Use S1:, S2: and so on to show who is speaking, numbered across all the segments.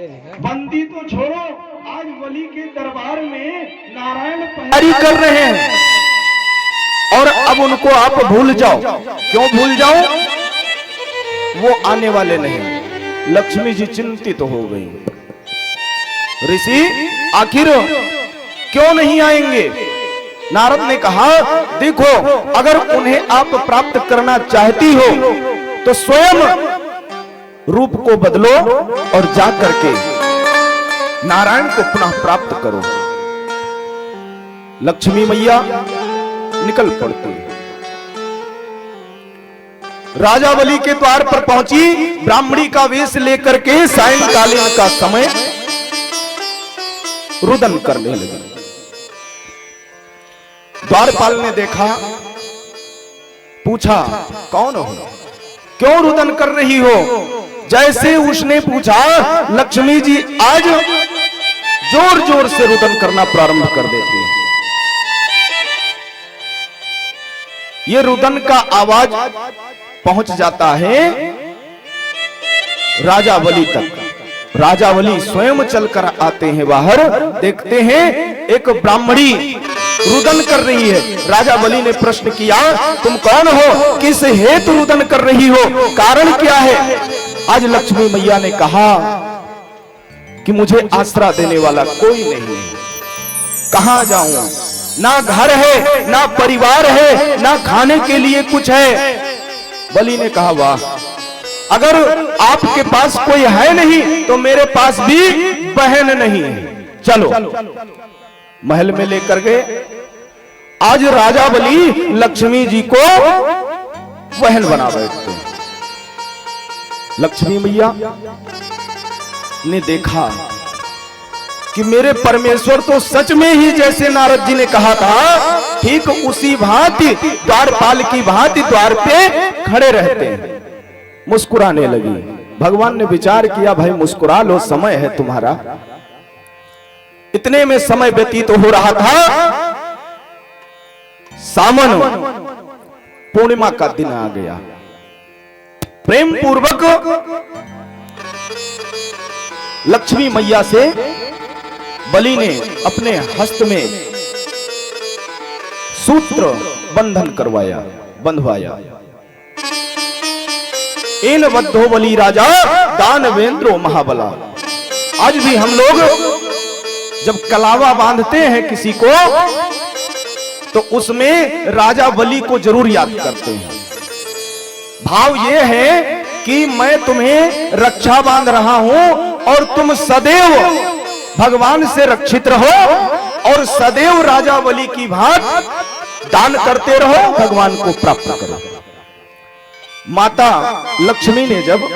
S1: बंदी तो छोड़ो, आज बलि के दरबार में नारायण तैयारी कर रहे हैं और अब उनको आप भूल जाओ। क्यों भूल जाओ? वो आने वाले नहीं। लक्ष्मी जी चिंतित हो गई। ऋषि आखिर क्यों नहीं आएंगे? नारद ने कहा, देखो, अगर उन्हें आप प्राप्त करना चाहती हो तो स्वयं रूप को बदलो और जा करके नारायण को पुनः प्राप्त करो। लक्ष्मी मैया निकल पड़ती। राजा बलि के द्वार पर पहुंची, ब्राह्मणी का वेश लेकर के सायंकालीन का समय रुदन करने लगी। द्वारपाल ने देखा, पूछा, कौन हो, क्यों रुदन कर रही हो? जैसे उसने पूछा, लक्ष्मी जी आज जोर जोर से रुदन करना प्रारंभ कर देती है। ये रुदन का आवाज पहुंच जाता है राजा बलि तक। राजा बलि स्वयं चलकर आते हैं बाहर, देखते हैं एक ब्राह्मणी रुदन कर रही है। राजा बलि ने प्रश्न किया, तुम कौन हो, किस हेतु रुदन कर रही हो, कारण क्या है? आज लक्ष्मी मैया ने कहा कि मुझे आसरा देने वाला कोई नहीं है, कहां जाऊं? ना घर है, ना परिवार है, ना खाने के लिए कुछ है। बलि ने कहा, वाह, अगर आपके पास कोई है नहीं तो मेरे पास भी बहन नहीं है, चलो। महल में लेकर गए। आज राजा बलि लक्ष्मी जी को बहन बना बैठते हैं। लक्ष्मी मैया ने देखा कि मेरे परमेश्वर तो सच में ही जैसे नारद जी ने कहा था, ठीक उसी भांति द्वारपाल की भांति द्वार पे खड़े रहते हैं। मुस्कुराने लगी। भगवान ने विचार किया, भाई मुस्कुरा लो, समय है तुम्हारा। इतने में समय व्यतीत हो रहा था। सावन पूर्णिमा का दिन आ गया। प्रेम पूर्वक लक्ष्मी मैया से बलि ने अपने हस्त में सूत्र बंधन करवाया, बंधवाया। इन बद्धो बलि राजा दानवेंद्रो महाबला। आज भी हम लोग जब कलावा बांधते हैं किसी को तो उसमें राजा बलि को जरूर याद करते हैं। भाव यह है कि मैं तुम्हें रक्षा बांध रहा हूं और तुम सदैव भगवान से रक्षित रहो और सदैव राजा बलि की भांति दान करते रहो, भगवान को प्राप्त करो। माता लक्ष्मी ने जब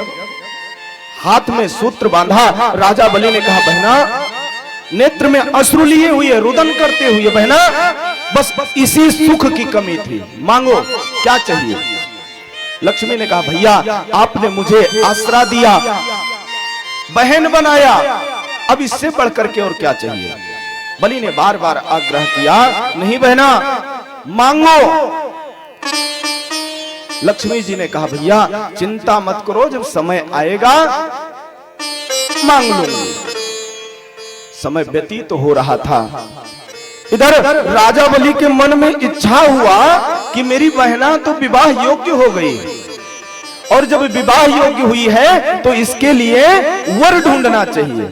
S1: हाथ में सूत्र बांधा, राजा बलि ने कहा, बहना, नेत्र में अश्रु लिए हुए रुदन करते हुए, बहना, बस इसी सुख की कमी थी, मांगो, क्या चाहिए? लक्ष्मी ने कहा, भैया, आपने मुझे आसरा दिया, बहन बनाया, अब इससे बढ़कर के और क्या चाहिए? बलि ने बार बार आग्रह किया, नहीं बहना, मांगो। लक्ष्मी जी ने कहा, भैया चिंता मत करो, जब समय आएगा मांग लूंगी। समय व्यतीत हो रहा था। इधर राजा बलि के मन में इच्छा हुआ कि मेरी बहना तो विवाह योग्य हो गई, और जब विवाह योग्य हुई है तो इसके लिए वर ढूंढना चाहिए।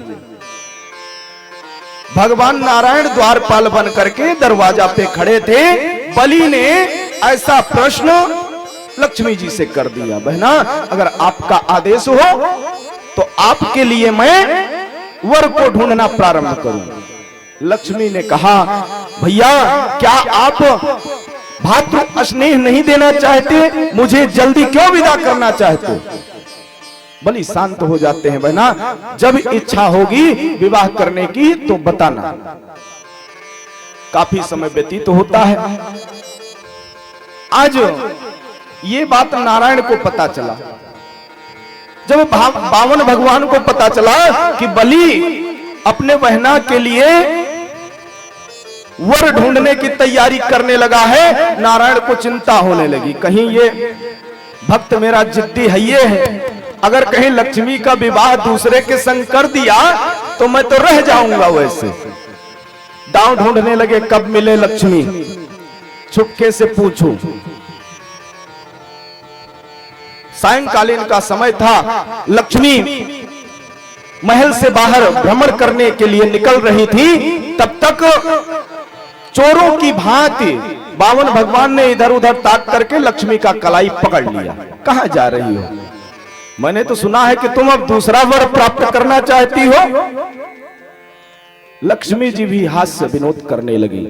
S1: भगवान नारायण द्वारपाल बन करके दरवाजा पे खड़े थे। बलि ने ऐसा प्रश्न लक्ष्मी जी से कर दिया, बहना, अगर आपका आदेश हो तो आपके लिए मैं वर को ढूंढना प्रारंभ करूं। लक्ष्मी ने कहा, भैया, क्या आप भातृ स्नेह नहीं देना चाहते? मुझे जल्दी क्यों विदा करना चाहते? बलि शांत हो जाते हैं, बहना, जब इच्छा होगी विवाह करने की तो बताना। काफी समय व्यतीत होता है। आज ये बात नारायण को पता चला। जब बावन भगवान को पता चला कि बलि अपने बहना के लिए वर ढूंढने की तैयारी करने लगा है, नारायण को चिंता होने लगी, कहीं ये भक्त मेरा जिद्दी है, ये है, अगर कहीं लक्ष्मी का विवाह दूसरे के संग कर दिया तो मैं तो रह जाऊंगा। वैसे दांव ढूंढने लगे कब मिले लक्ष्मी, छुपके से पूछूं। सायंकालीन का समय था, लक्ष्मी महल से बाहर भ्रमण करने के लिए निकल रही थी। तब तक चोरों की भांति बावन भगवान ने इधर उधर ताक करके लक्ष्मी का कलाई पकड़ लिया। कहां जा रही हो? मैंने तो सुना है कि तुम अब दूसरा वर प्राप्त करना चाहती हो। लक्ष्मी जी भी हास्य विनोद करने लगी।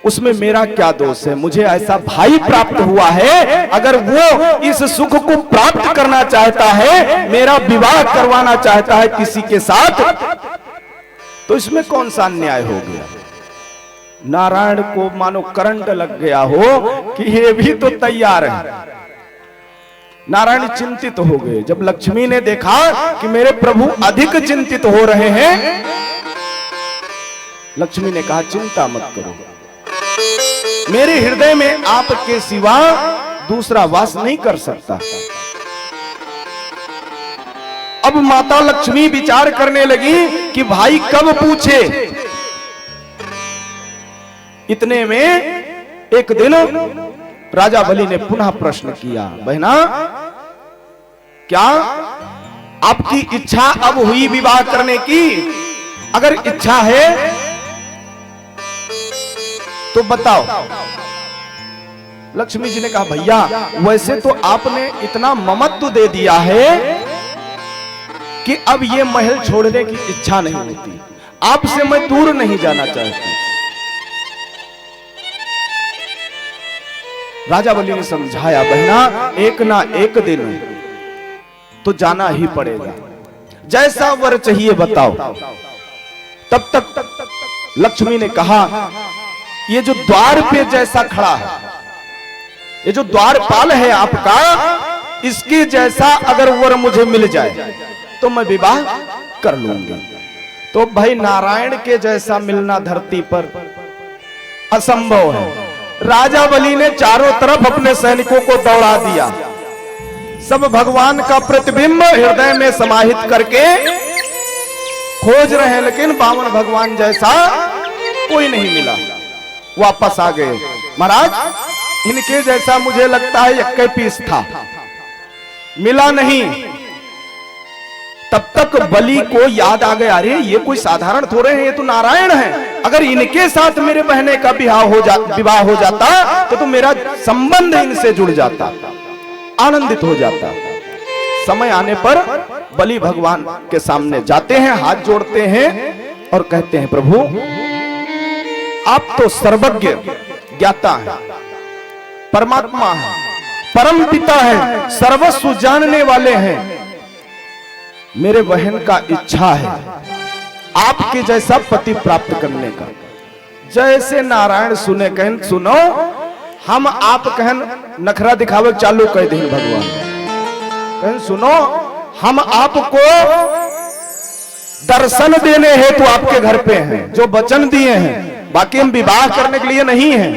S1: उसमें मेरा क्या दोष है? मुझे ऐसा भाई प्राप्त हुआ है, अगर वो इस सुख को प्राप्त करना चाहता है, मेरा विवाह करवाना चाहता है किसी के साथ, तो इसमें कौन सा अन्याय हो गया? नारायण को मानो करंट लग गया हो कि ये भी तो तैयार है। नारायण चिंतित हो गए। जब लक्ष्मी ने देखा कि मेरे प्रभु अधिक चिंतित हो रहे हैं, लक्ष्मी ने कहा चिंता मत करो, मेरे हृदय में आपके सिवा दूसरा वास नहीं कर सकता। अब माता लक्ष्मी विचार करने लगी कि भाई कब पूछे। इतने में एक दिन राजा बलि ने पुनः प्रश्न किया, बहना क्या आपकी इच्छा अब हुई विवाह करने की? अगर इच्छा है तो बताओ। लक्ष्मी जी ने कहा भैया वैसे तो आपने इतना ममत्व दे दिया है कि अब ये महल छोड़ने की इच्छा नहीं होती, आपसे मैं दूर नहीं जाना चाहती। राजा बलि ने समझाया, बहना एक ना एक दिन तो जाना ही पड़ेगा, जैसा वर चाहिए बताओ। तब तक लक्ष्मी ने कहा, ये जो द्वार पे जैसा खड़ा है, ये जो द्वारपाल है आपका, इसके जैसा अगर वर मुझे मिल जाए तो मैं विवाह कर लूंगी। तो भाई नारायण के जैसा मिलना धरती पर असंभव है। राजा बलि ने चारों तरफ अपने सैनिकों को दौड़ा दिया, सब भगवान का प्रतिबिंब हृदय में समाहित करके खोज रहे हैं, लेकिन बावन भगवान जैसा कोई नहीं मिला। वापस आ गए, महाराज इनके जैसा मुझे लगता है 21 पीस था, मिला नहीं। तब तक बलि को याद आ गया, अरे ये कोई साधारण थोड़े हैं, ये तो नारायण हैं। अगर इनके साथ मेरे बहने का विवाह हो जाता तो मेरा संबंध इनसे जुड़ जाता, आनंदित हो जाता। समय आने पर बलि भगवान के सामने जाते हैं, हाथ जोड़ते हैं और कहते हैं, प्रभु आप तो सर्वज्ञ ज्ञाता हैं, परमात्मा है, परम पिता है, सर्वस्व जानने वाले हैं। मेरे बहन का इच्छा है आपके जैसा पति प्राप्त करने का। जैसे नारायण सुने, कहन सुनो, हम आप कहन नखरा दिखावे चालू कर दें भगवान, कहन सुनो, हम आपको दर्शन देने हेतु तो आपके घर पे हैं, जो वचन दिए हैं, बाकी हम विवाह करने के लिए नहीं हैं।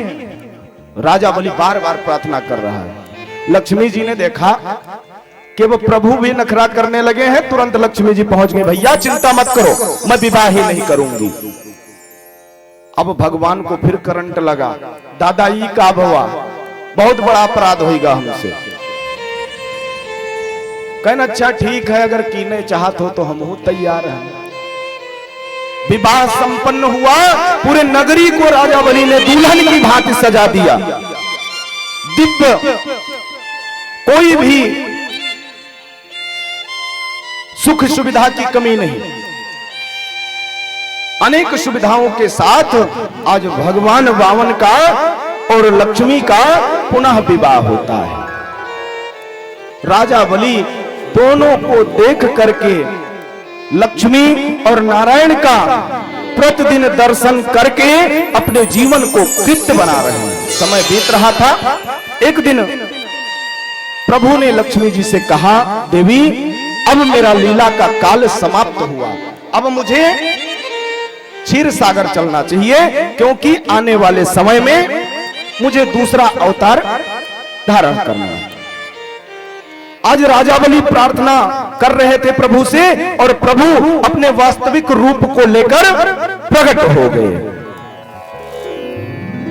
S1: राजा बलि बार बार प्रार्थना कर रहा है। लक्ष्मी जी ने देखा कि वो प्रभु भी नखरा करने लगे हैं, तुरंत लक्ष्मी जी पहुंच गई, भैया चिंता मत करो, मैं विवाह ही नहीं करूंगी। अब भगवान को फिर करंट लगा, दादाई का हुआ, बहुत बड़ा अपराध होगा हमसे। कहना अच्छा ठीक है, अगर कीने चाहत हो तो हम तैयार हैं। विवाह संपन्न हुआ, पूरे नगरी को राजा बलि ने दुल्हन की भांति सजा दिया। दिव्य कोई भी सुख सुविधा की कमी नहीं, अनेक सुविधाओं के साथ आज भगवान वामन का और लक्ष्मी का पुनः विवाह होता है। राजा बलि दोनों को देख करके लक्ष्मी और नारायण का प्रतिदिन दर्शन करके अपने जीवन को कृत्य बना रहे हैं। समय बीत रहा था, एक दिन प्रभु ने लक्ष्मी जी से कहा, देवी अब मेरा लीला का काल समाप्त हुआ, अब मुझे क्षीर सागर चलना चाहिए, क्योंकि आने वाले समय में मुझे दूसरा अवतार धारण करना है। आज राजा बलि प्रार्थना कर रहे थे प्रभु से और प्रभु अपने वास्तविक रूप को लेकर प्रकट हो गए।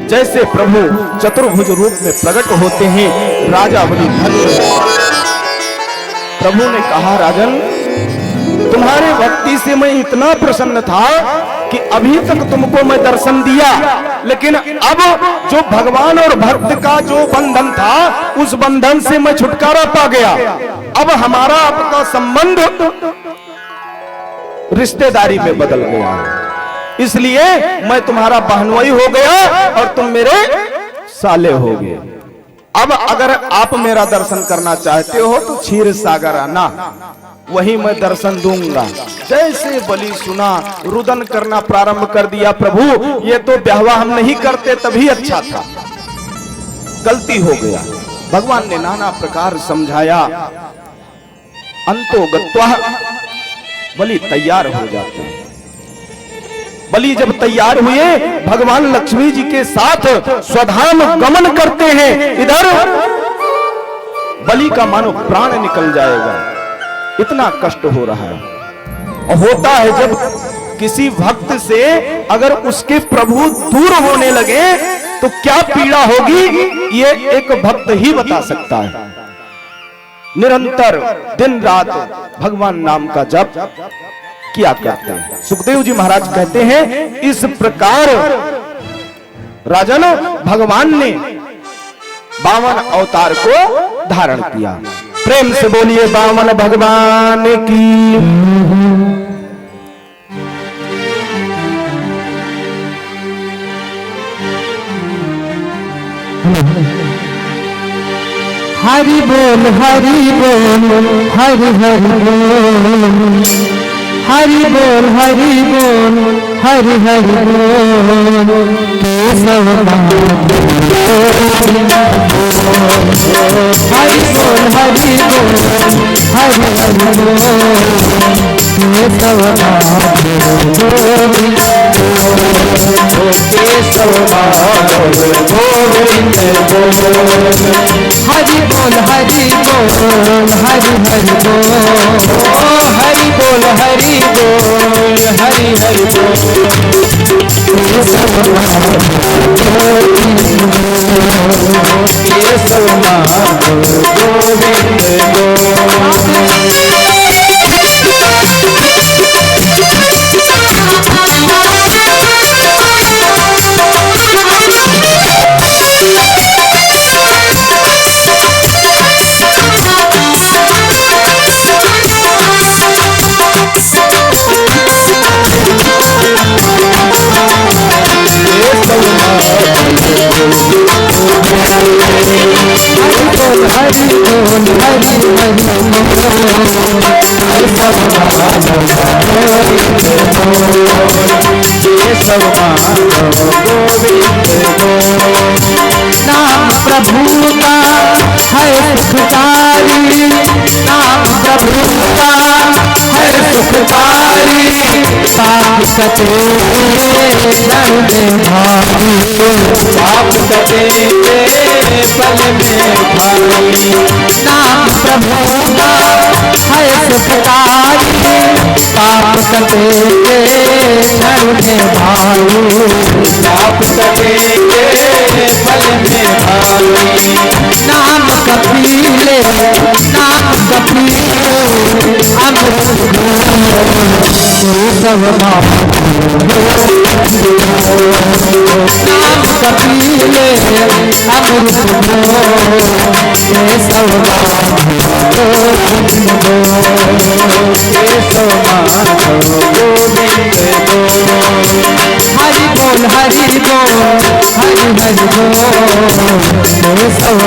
S1: जैसे प्रभु चतुर्भुज रूप में प्रकट होते हैं, राजा बलि धन्य। प्रभु ने कहा, राजन, तुम्हारे भक्ति से मैं इतना प्रसन्न था कि अभी तक तुमको मैं दर्शन दिया, लेकिन अब जो भगवान और भक्त का जो बंधन था, उस बंधन से मैं छुटकारा पा गया। अब हमारा आपका संबंध रिश्तेदारी में बदल गया, इसलिए मैं तुम्हारा बहनोई हो गया और तुम मेरे साले हो गए। अब अगर आप मेरा दर्शन करना चाहते हो तो क्षीर सागर आना, वही मैं दर्शन दूंगा। जैसे बलि सुना, रुदन करना प्रारंभ कर दिया, प्रभु ये तो ब्याहवा हम नहीं करते तभी अच्छा था, गलती हो गया। भगवान ने नाना प्रकार समझाया, अंतो गत्वा बलि तैयार हो जाते हैं। बलि जब तैयार हुए, भगवान लक्ष्मी जी के साथ स्वधाम गमन करते हैं। इधर बलि का मानो प्राण निकल जाएगा, इतना कष्ट हो रहा है। और होता है जब किसी भक्त से अगर उसके प्रभु दूर होने लगे तो क्या पीड़ा होगी, ये एक भक्त ही बता सकता है। निरंतर दिन रात भगवान नाम का जप किया करते हैं। सुखदेव जी महाराज कहते हैं, इस प्रकार राजन भगवान ने 52 अवतार को धारण किया। प्रेम से बोलिए वामन भगवान की।
S2: हरि बोल हरि बोल हरि हरि बोल, हरि बोल हरि बोल हरि हरि बोल। केशव हरि बोल हरि बोल हरि हरि बोल। केशव
S1: केशव गोविंद बोल,
S2: हरि बोल हरि बोल हरि हरि बोल।
S1: हरि बोल हरि बोल हरि हरि बोल। केशव गोविंद बोल।
S2: नाम प्रभु का है सुखकारी, नाम प्रभु का है सुखकारी। पाप कटे जल में भारी,
S1: पाप कटे पल में भारी।
S2: नाम प्रभु का है सुखकारी। पाप कटे जल में भारी,
S1: पाप कटे पल में भारी।
S2: नाम कपीले नाम कपीले अमृत केशव नाम कपीले अमृत केशव हरि बोल हरि बोल हरि हरि बोल। केशव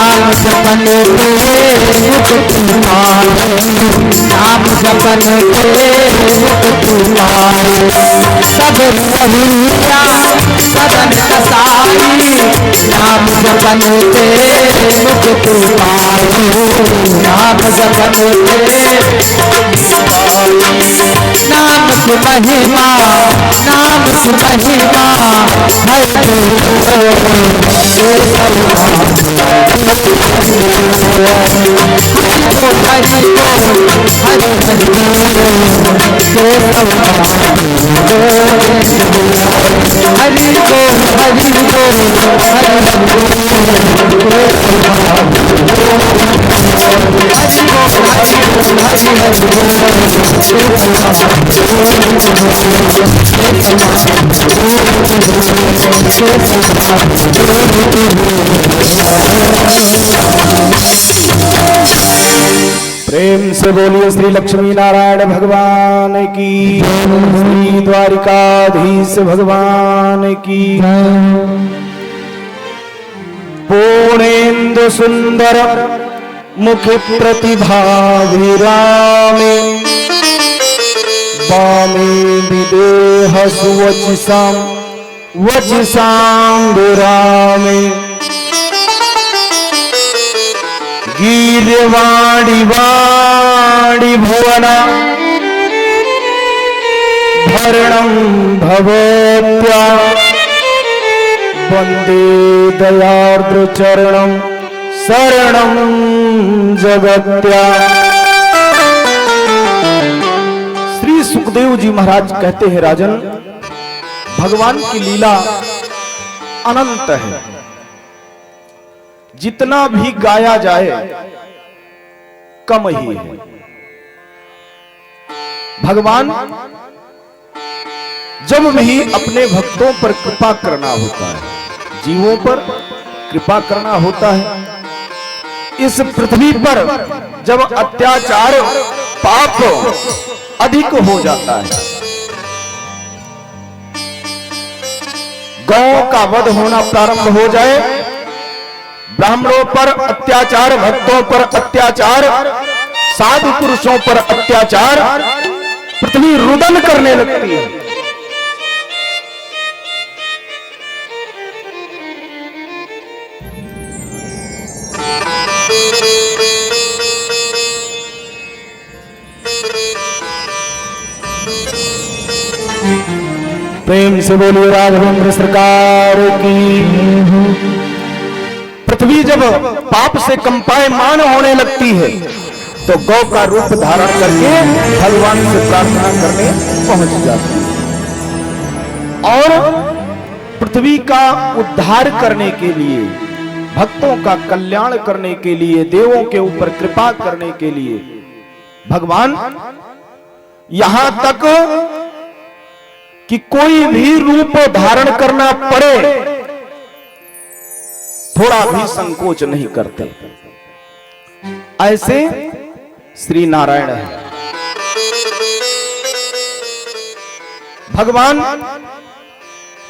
S2: नाम जपन के मुक्ति पाए, नाम जपन के मुक्ति पाए। सब कहिया सदन कसाई, नाम जपन के मुक्ति पाए, नाम जपन के नाम की महिमा, नाम की महिमा हर
S1: प्रेम से बोलिए श्री लक्ष्मी नारायण भगवान की, श्री द्वारिकाधीश भगवान की। पूर्णेन्दु सुंदर मुख प्रतिभा विरामे, वामे विदेह सुवचिसाम वचिसाम विरामे। गीर्वाणी वाणी भुवना भरणं भवत्या, वंदे दयार्द्र चरणं शरणं जगत्या। श्री सुखदेव जी महाराज कहते हैं, राजन भगवान की लीला अनंत है, जितना भी गाया जाए कम ही है। भगवान जब भी अपने भक्तों पर कृपा करना होता है, जीवों पर कृपा करना होता है, इस पृथ्वी पर जब अत्याचार पाप अधिक हो जाता है, गौ का वध होना प्रारंभ हो जाए, ब्राह्मणों पर अत्याचार, भक्तों पर अत्याचार, साधु पुरुषों पर अत्याचार, पृथ्वी रुदन करने लगती है। प्रेम से बोलिए राघवेंद्र सरकार की। पृथ्वी जब पाप से कंपायमान होने लगती है तो गौ का रूप धारण करके भगवान से प्रार्थना करने पहुंच जाती है और पृथ्वी का उद्धार करने के लिए, भक्तों का कल्याण करने के लिए, देवों के ऊपर कृपा करने के लिए भगवान यहां तक कि कोई भी रूप धारण करना पड़े थोड़ा भी संकोच नहीं करते। ऐसे श्री नारायण है। भगवान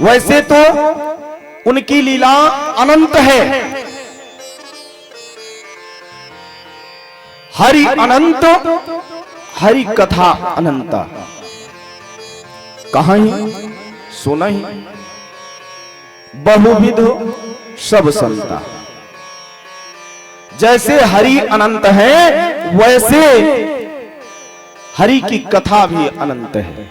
S1: वैसे तो उनकी लीला अनंत है, हरि अनंत, हरि कथा अनंता, कहां ही सुना ही बहुविध सब संता। जैसे हरि अनंत है वैसे हरि की कथा भी अनंत है,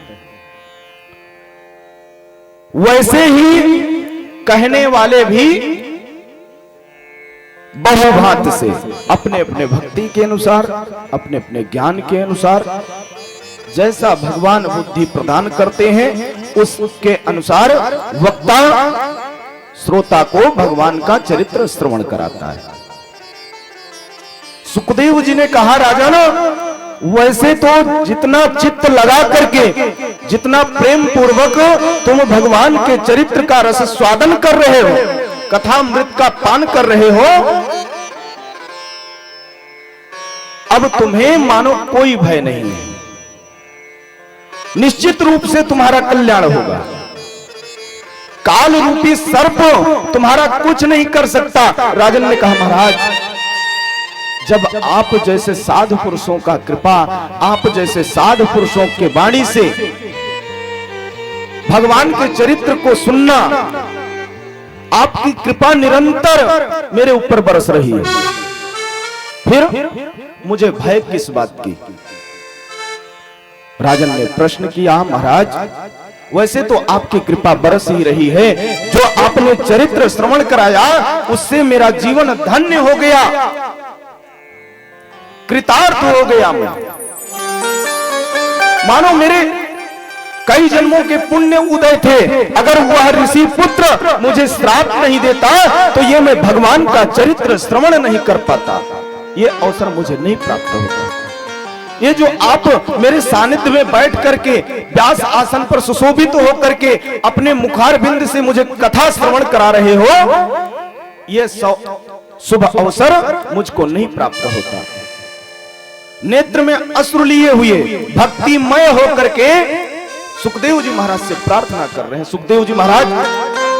S1: वैसे ही कहने वाले भी बहुभांत से अपने अपने भक्ति के अनुसार, अपने अपने ज्ञान के अनुसार जैसा भगवान बुद्धि प्रदान करते हैं उसके अनुसार वक्ता श्रोता को भगवान का चरित्र श्रवण कराता है। सुखदेव जी ने कहा, राजन वैसे तो जितना चित्त लगा करके, जितना प्रेम पूर्वक तुम भगवान के चरित्र का रस स्वादन कर रहे हो, कथामृत का पान कर रहे हो, अब तुम्हें मानो कोई भय नहीं है, निश्चित रूप से तुम्हारा कल्याण होगा। काल रूपी सर्प तुम्हारा कुछ नहीं कर सकता। राजन ने कहा महाराज, जब आप जैसे साधु पुरुषों का कृपा, आप जैसे साधु पुरुषों के वाणी से भगवान के चरित्र को सुनना, आपकी कृपा निरंतर मेरे ऊपर बरस रही है, फिर मुझे भय किस बात की? राजन ने प्रश्न किया, महाराज वैसे तो आपकी कृपा बरस ही रही है, जो आपने चरित्र श्रवण कराया उससे मेरा जीवन धन्य हो गया, कृतार्थ हो गया मैं। मानो मेरे कई जन्मों के पुण्य उदय थे, अगर वह ऋषि पुत्र मुझे श्राप नहीं देता तो ये मैं भगवान का चरित्र श्रवण नहीं कर पाता, ये अवसर मुझे नहीं प्राप्त होता। ये जो आप मेरे सानिध्य में बैठ करके व्यास आसन पर सुशोभित होकर के अपने मुखार बिंद से मुझे कथा श्रवण करा रहे हो, ये शुभ अवसर मुझको नहीं प्राप्त होता। नेत्र में अश्रु लिए हुए भक्तिमय होकर के सुखदेव जी महाराज से प्रार्थना कर रहे हैं। सुखदेव जी महाराज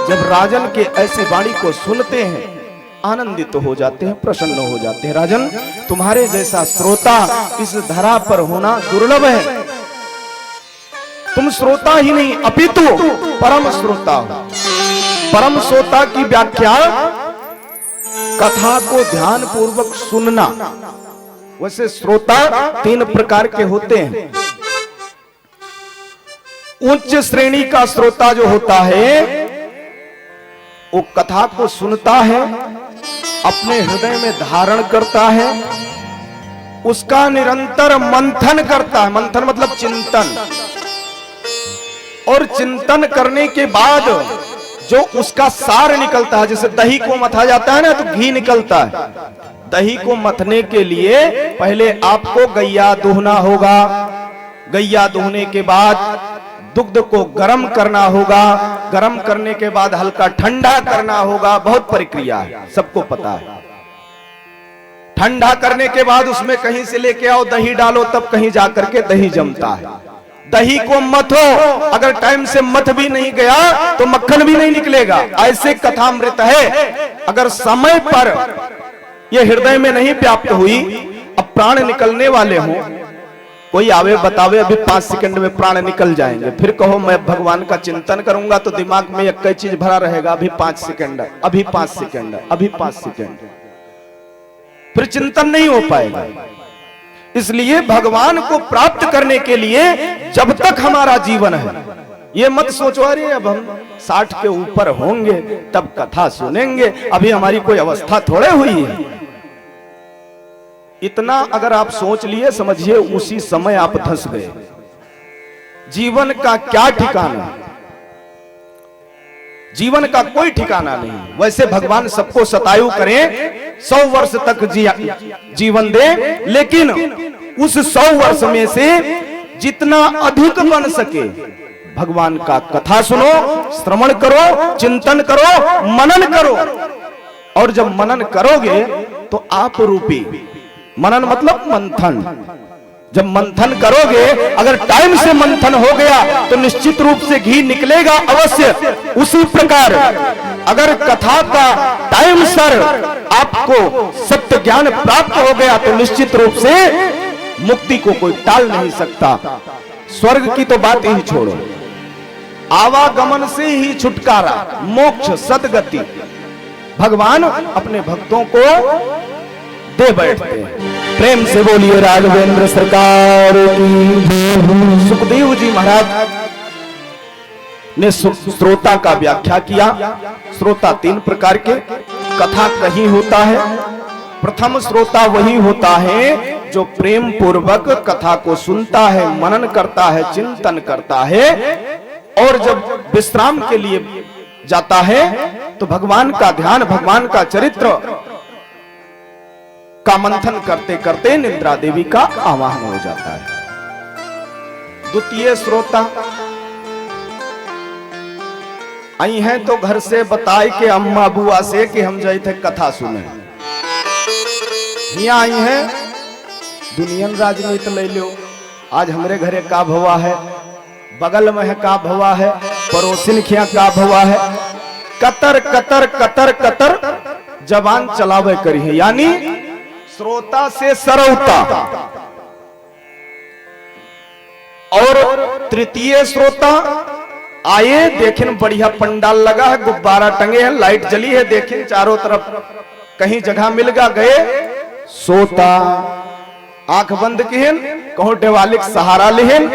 S1: जब राजन के ऐसी वाणी को सुनते हैं, आनंदित तो हो जाते हैं, प्रसन्न हो जाते हैं। राजन, तुम्हारे जैसा श्रोता इस धरा पर होना दुर्लभ है। तुम श्रोता ही नहीं अपितु परम श्रोता हो। परम श्रोता की व्याख्या कथा को ध्यान पूर्वक सुनना। वैसे श्रोता तीन प्रकार के होते हैं। उच्च श्रेणी का श्रोता जो होता है वो कथा को सुनता है, अपने हृदय में धारण करता है, उसका निरंतर मंथन करता है। मंथन मतलब चिंतन, और चिंतन करने के बाद जो उसका सार निकलता है, जैसे दही को मथा जाता है ना तो घी निकलता है। दही को मथने के लिए पहले आपको गैया दूहना होगा, गैया दूहने के बाद दुग्ध को गर्म करना होगा, गर्म करने के बाद हल्का ठंडा करना होगा। बहुत प्रक्रिया है, सबको पता है। ठंडा करने के बाद उसमें कहीं से लेके आओ, दही डालो, तब कहीं जाकर के दही जमता है। दही को मथो, अगर टाइम से मथ भी नहीं गया तो मक्खन भी नहीं निकलेगा। ऐसे कथामृत है। अगर समय पर यह हृदय में नहीं व्याप्त हुई, अब प्राण निकलने वाले हों, कोई आवे बतावे अभी 5 सेकंड में प्राण निकल जाएंगे, फिर कहो मैं भगवान का चिंतन करूंगा तो दिमाग में एक कई चीज भरा रहेगा, अभी 5 सेकंड, अभी 5 सेकंड, अभी 5 सेकंड, फिर चिंतन नहीं हो पाएगा। इसलिए भगवान को प्राप्त करने के लिए जब तक हमारा जीवन है, ये मत सोचो अरे अब हम 60 के ऊपर होंगे तब कथा सुनेंगे, अभी हमारी कोई अवस्था थोड़े हुई है। इतना अगर आप सोच लिए, समझिए उसी समय आप धंस गए। जीवन का क्या ठिकाना, जीवन का कोई ठिकाना नहीं। वैसे भगवान सबको शतायु करें, 100 वर्ष तक जीवन दे, लेकिन उस 100 वर्ष में से जितना अधिक बन सके भगवान का कथा सुनो, श्रवण करो, चिंतन करो, मनन करो। और जब मनन करोगे तो आप रूपी, मनन मतलब मंथन, जब मंथन करोगे, अगर टाइम से मंथन हो गया तो निश्चित रूप से घी निकलेगा अवश्य। उसी प्रकार अगर कथा का टाइम सर आपको सत्य ज्ञान प्राप्त हो गया तो निश्चित रूप से मुक्ति को कोई टाल नहीं सकता। स्वर्ग की तो बात ही छोड़ो, आवागमन से ही छुटकारा, मोक्ष, सदगति भगवान अपने भक्तों को दे बैठते हैं। प्रेम से बोलिए राघवेंद्र सरकार की। सुखदेव जी महाराज ने श्रोता का व्याख्या किया। श्रोता 3 प्रकार के कथा कहीं होता है। प्रथम श्रोता वही होता है जो प्रेम पूर्वक कथा को सुनता है, मनन करता है, चिंतन करता है, और जब विश्राम के लिए जाता है तो भगवान का ध्यान, भगवान का चरित्र का मंथन करते करते निद्रा देवी का आवाहन हो जाता है। द्वितीय श्रोता आई हैं तो घर से बताए के अम्मा बुआ से कि हम जाए थे कथा सुने। यहाँ आई हैं दुनियन राजनीति ले लो, आज हमरे घरे का भवा है, बगल में है का भवा है, पड़ोसिन खिया का भवा है, कतर कतर कतर कतर जबान चलावे करी है, यानी श्रोता से सरौता। और तृतीय श्रोता आए, देखें बढ़िया पंडाल लगा है, गुब्बारा टंगे हैं, लाइट जली है, देखें चारों तरफ, कहीं जगह मिल गा गए सोता, आंख बंद किहन, कहो देवालिक सहारा लिहन।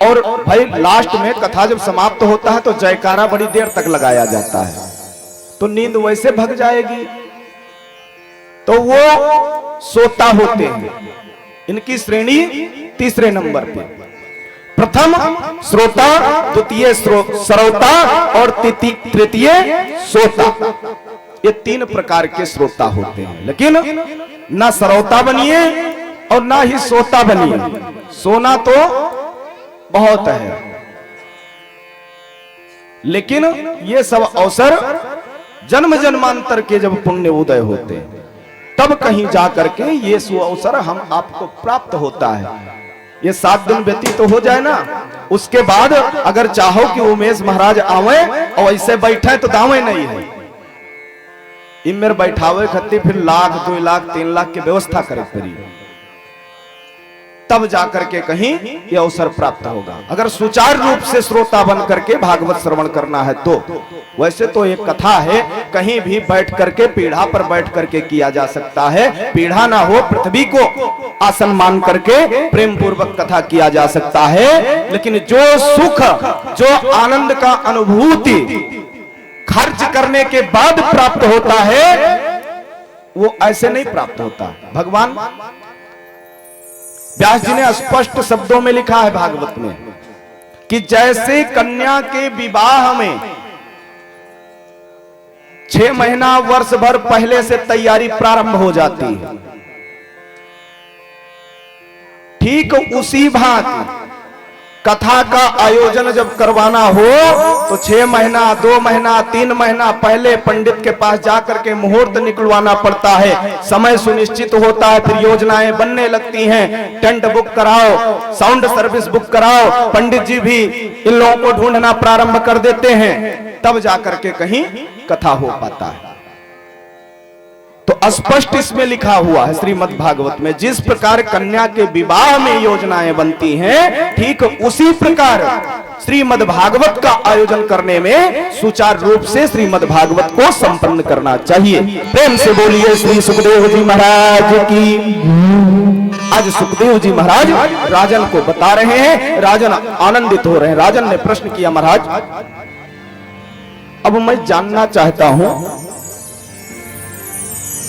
S1: और भाई लास्ट में कथा जब समाप्त होता है तो जयकारा बड़ी देर तक लगाया जाता है, तो नींद वैसे भग जाएगी। तो वो सोता होते हैं। इनकी श्रेणी तीसरे नंबर पे, प्रथम श्रोता, द्वितीय श्रोता और तृतीय श्रोता। ये तीन प्रकार के श्रोता होते हैं, लेकिन ना श्रोता बनिए और ना ही श्रोता बनिए। सोना तो बहुत है, लेकिन ये सब अवसर जन्म जन्मांतर के जब पुण्य उदय होते हैं तब कहीं जा करके ये सुअवसर हम आपको प्राप्त होता है। ये 7 दिन व्यतीत तो हो जाए ना, उसके बाद अगर चाहो कि उमेश महाराज आवे और ऐसे बैठे तो दावे नहीं है, इमेर बैठावे खत्ती फिर 1 लाख 2 लाख 3 लाख की व्यवस्था करे पड़ी, तब जाकर के कहीं ये अवसर प्राप्त होगा। अगर सुचारू रूप से श्रोता बन करके भागवत श्रवण करना है तो। वैसे तो एक कथा है, कहीं भी बैठ करके पीढ़ा पर बैठ करके किया जा सकता है, पीढ़ा ना हो पृथ्वी को आसन मान करके प्रेम पूर्वक कथा किया जा सकता है। लेकिन जो सुख, जो आनंद का अनुभूति खर्च करने के बाद प्राप्त होता है, वो ऐसे नहीं प्राप्त होता। भगवान व्यास जी ने स्पष्ट शब्दों में लिखा है भागवत में कि जैसे कन्या के विवाह में 6 महीना वर्ष भर पहले से तैयारी प्रारंभ हो जाती है, ठीक उसी भांति कथा का आयोजन जब करवाना हो तो 6 महीना 2 महीना 3 महीना पहले पंडित के पास जाकर के मुहूर्त निकलवाना पड़ता है, समय सुनिश्चित होता है, फिर योजनाएं बनने लगती हैं, टेंट बुक कराओ, साउंड सर्विस बुक कराओ, पंडित जी भी इन लोगों को ढूंढना प्रारंभ कर देते हैं, तब जाकर के कहीं कथा हो पाता है। तो स्पष्ट इसमें लिखा हुआ है श्रीमद् भागवत में, जिस प्रकार कन्या के विवाह में योजनाएं बनती हैं, ठीक उसी प्रकार श्रीमद् भागवत का आयोजन करने में सुचारू रूप से श्रीमद् भागवत को संपन्न करना चाहिए। प्रेम से बोलिए श्री सुखदेव जी महाराज की। आज सुखदेव जी महाराज राजन को बता रहे हैं, राजन आनंदित हो रहे हैं। राजन ने प्रश्न किया, महाराज अब मैं जानना चाहता हूं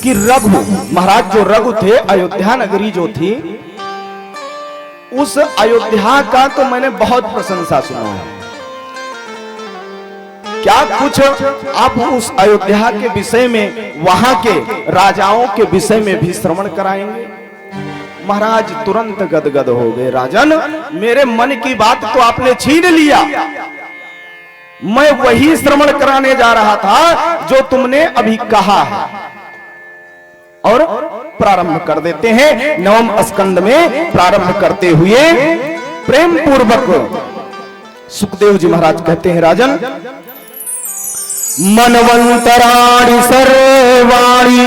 S1: कि रघु महाराज, जो रघु थे, अयोध्या नगरी जो थी, उस अयोध्या का तो मैंने बहुत प्रशंसा सुना है। क्या कुछ आप उस अयोध्या के विषय में, वहां के राजाओं के विषय में भी श्रवण कराएंगे? महाराज तुरंत गदगद हो गए। राजन, मेरे मन की बात तो आपने छीन लिया, मैं वही श्रवण कराने जा रहा था जो तुमने अभी कहा है। और प्रारंभ कर देते हैं 9वें स्कंद में। प्रारंभ करते हुए प्रेम पूर्वक सुखदेव जी महाराज कहते हैं, राजन मनवंतराणि सर्वाणि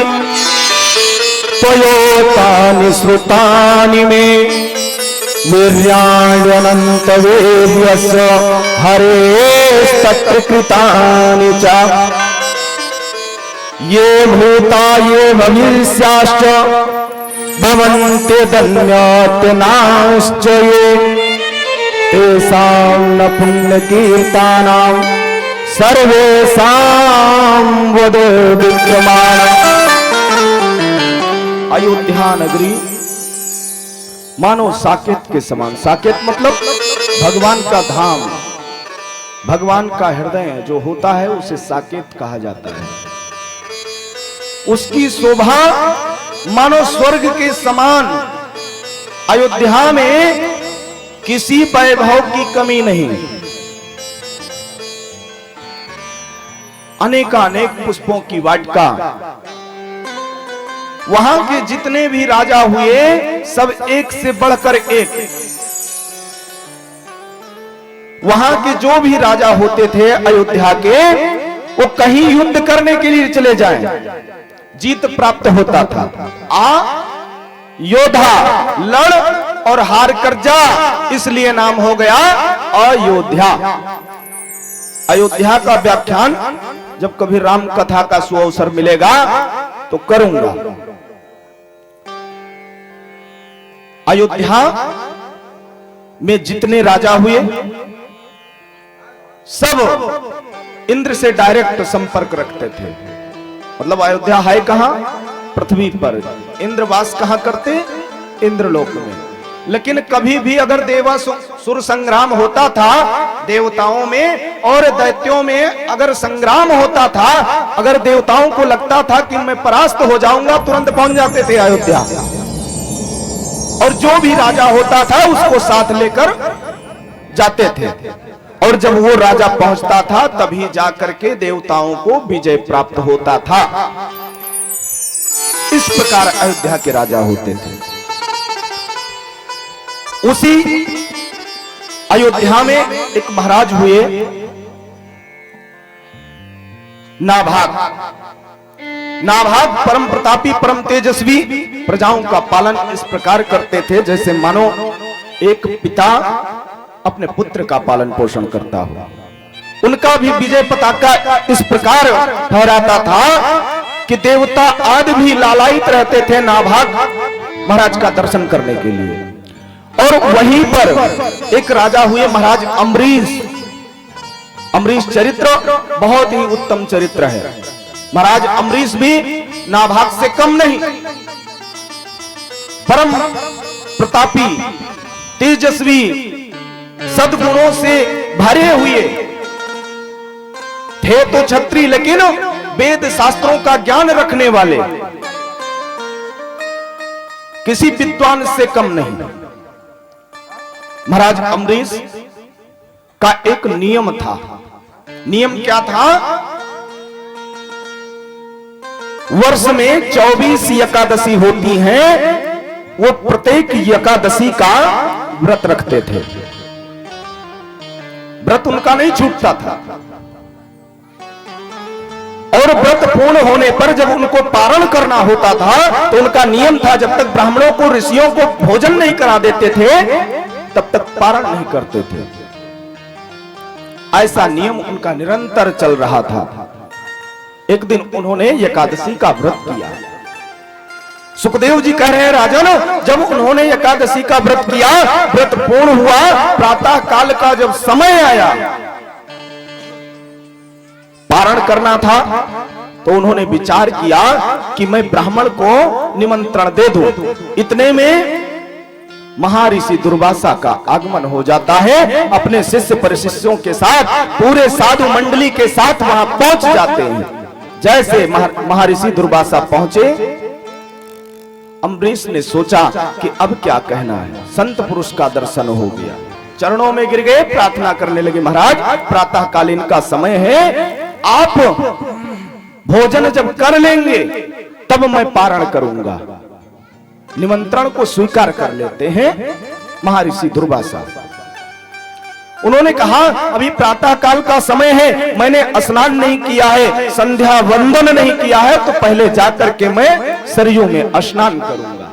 S1: त्वयोतानि श्रुतानि मे वीर्याण्यनंत वेद्यस्य हरेस्तत्र कृतानि च ये भूता ये भविष्याश्च भवन्ति धन्यत्यनाश्च ये तेषां न पुण्यकीर्तानां सर्वेषां वद विद्यमानम्। अयोध्या नगरी मानो साकेत के समान। साकेत मतलब भगवान का धाम, भगवान का हृदय जो होता है उसे साकेत कहा जाता है। उसकी शोभा मानो स्वर्ग के समान। अयोध्या में किसी वैभव की कमी नहीं। अनेकानेक पुष्पों की वाटिका, वहां के जितने भी राजा हुए सब एक से बढ़कर एक। वहां के जो भी राजा होते थे अयोध्या के, वो कहीं युद्ध करने के लिए चले जाएं, जीत प्राप्त होता था। योद्धा लड़ और हार कर जा, इसलिए नाम हो गया अयोध्या। अयोध्या का व्याख्यान जब कभी राम कथा का सुअवसर मिलेगा तो करूंगा। अयोध्या में जितने राजा हुए सब इंद्र से डायरेक्ट संपर्क रखते थे। मतलब अयोध्या है कहां? पृथ्वी पर। इंद्रवास कहां करते? इंद्रलोक में। लेकिन कभी भी अगर देवासुर संग्राम होता था, देवताओं में और दैत्यों में अगर संग्राम होता था, अगर देवताओं को लगता था कि मैं परास्त हो जाऊंगा, तुरंत पहुंच जाते थे अयोध्या। और जो भी राजा होता था उसको साथ लेकर जाते थे, और जब वो राजा पहुंचता था तभी जाकर के देवताओं को विजय प्राप्त होता था। इस प्रकार अयोध्या के राजा होते थे। उसी अयोध्या में एक महाराज हुए नाभाग। नाभाग परम प्रतापी, परम तेजस्वी, प्रजाओं का पालन इस प्रकार करते थे जैसे मानो एक पिता अपने पुत्र का पालन पोषण करता हो। उनका भी विजय पताका इस प्रकार फहराता था कि देवता आदि भी लालायित रहते थे नाभाग महाराज का दर्शन करने के लिए। और वहीं पर एक राजा हुए महाराज अम्बरीश। अम्बरीश चरित्र बहुत ही उत्तम चरित्र है। महाराज अम्बरीश भी नाभाग से कम नहीं, परम प्रतापी, तेजस्वी, सद्गुणों से भरे हुए थे तो क्षत्रिय, लेकिन वेद शास्त्रों का ज्ञान रखने वाले, किसी विद्वान से कम नहीं। महाराज अम्बरीश का एक नियम था। नियम क्या था? वर्ष में 24 एकादशी होती हैं, वो प्रत्येक एकादशी का व्रत रखते थे। व्रत उनका नहीं छूटता था। और व्रत पूर्ण होने पर जब उनको पारण करना होता था तो उनका नियम था, जब तक ब्राह्मणों को, ऋषियों को भोजन नहीं करा देते थे तब तक पारण नहीं करते थे। ऐसा नियम उनका निरंतर चल रहा था। एक दिन उन्होंने एकादशी का व्रत किया। सुखदेव जी कह रहे हैं, राजन, जब उन्होंने एकादशी का व्रत किया, व्रत पूर्ण हुआ, प्रातः काल का जब समय आया, पारण करना था, तो उन्होंने विचार किया कि मैं ब्राह्मण को निमंत्रण दे दूं। इतने में महर्षि दुर्वासा का आगमन हो जाता है। अपने शिष्य परिशिष्यों के साथ, पूरे साधु मंडली के साथ वहां पहुंच जाते हैं। जैसे महर्षि दुर्वासा पहुंचे, अम्बरीश ने सोचा कि अब क्या कहना है। संत पुरुष का दर्शन हो गया, चरणों में गिर गए, प्रार्थना करने लगे, महाराज प्रातःकालीन का समय है, आप भोजन जब कर लेंगे तब मैं पारण करूंगा। निमंत्रण को स्वीकार कर लेते हैं महर्षि दुर्वासा। उन्होंने कहा, अभी प्रातः काल का समय है, मैंने स्नान नहीं किया है, संध्या वंदन नहीं किया है, तो पहले जाकर के मैं सरयू में स्नान करूंगा,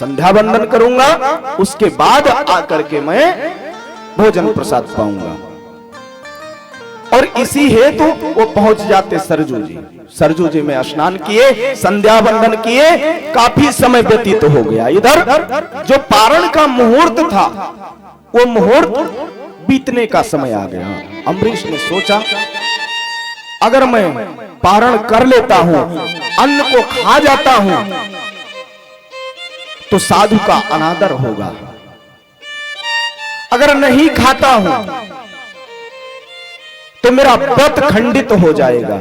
S1: संध्या वंदन करूंगा, उसके बाद आकर के मैं भोजन प्रसाद पाऊंगा। और इसी हेतु वो पहुंच जाते सरजू जी। सरजू जी में स्नान किए, संध्या वंदन किए, काफी समय व्यतीत हो गया। इधर जो पारण का मुहूर्त था, वो मुहूर्त बीतने का समय आ गया। अम्बरीश ने सोचा, अगर मैं पारण कर लेता हूं, अन्न को खा जाता हूं, तो साधु का अनादर होगा। अगर नहीं खाता हूं तो मेरा व्रत खंडित हो जाएगा।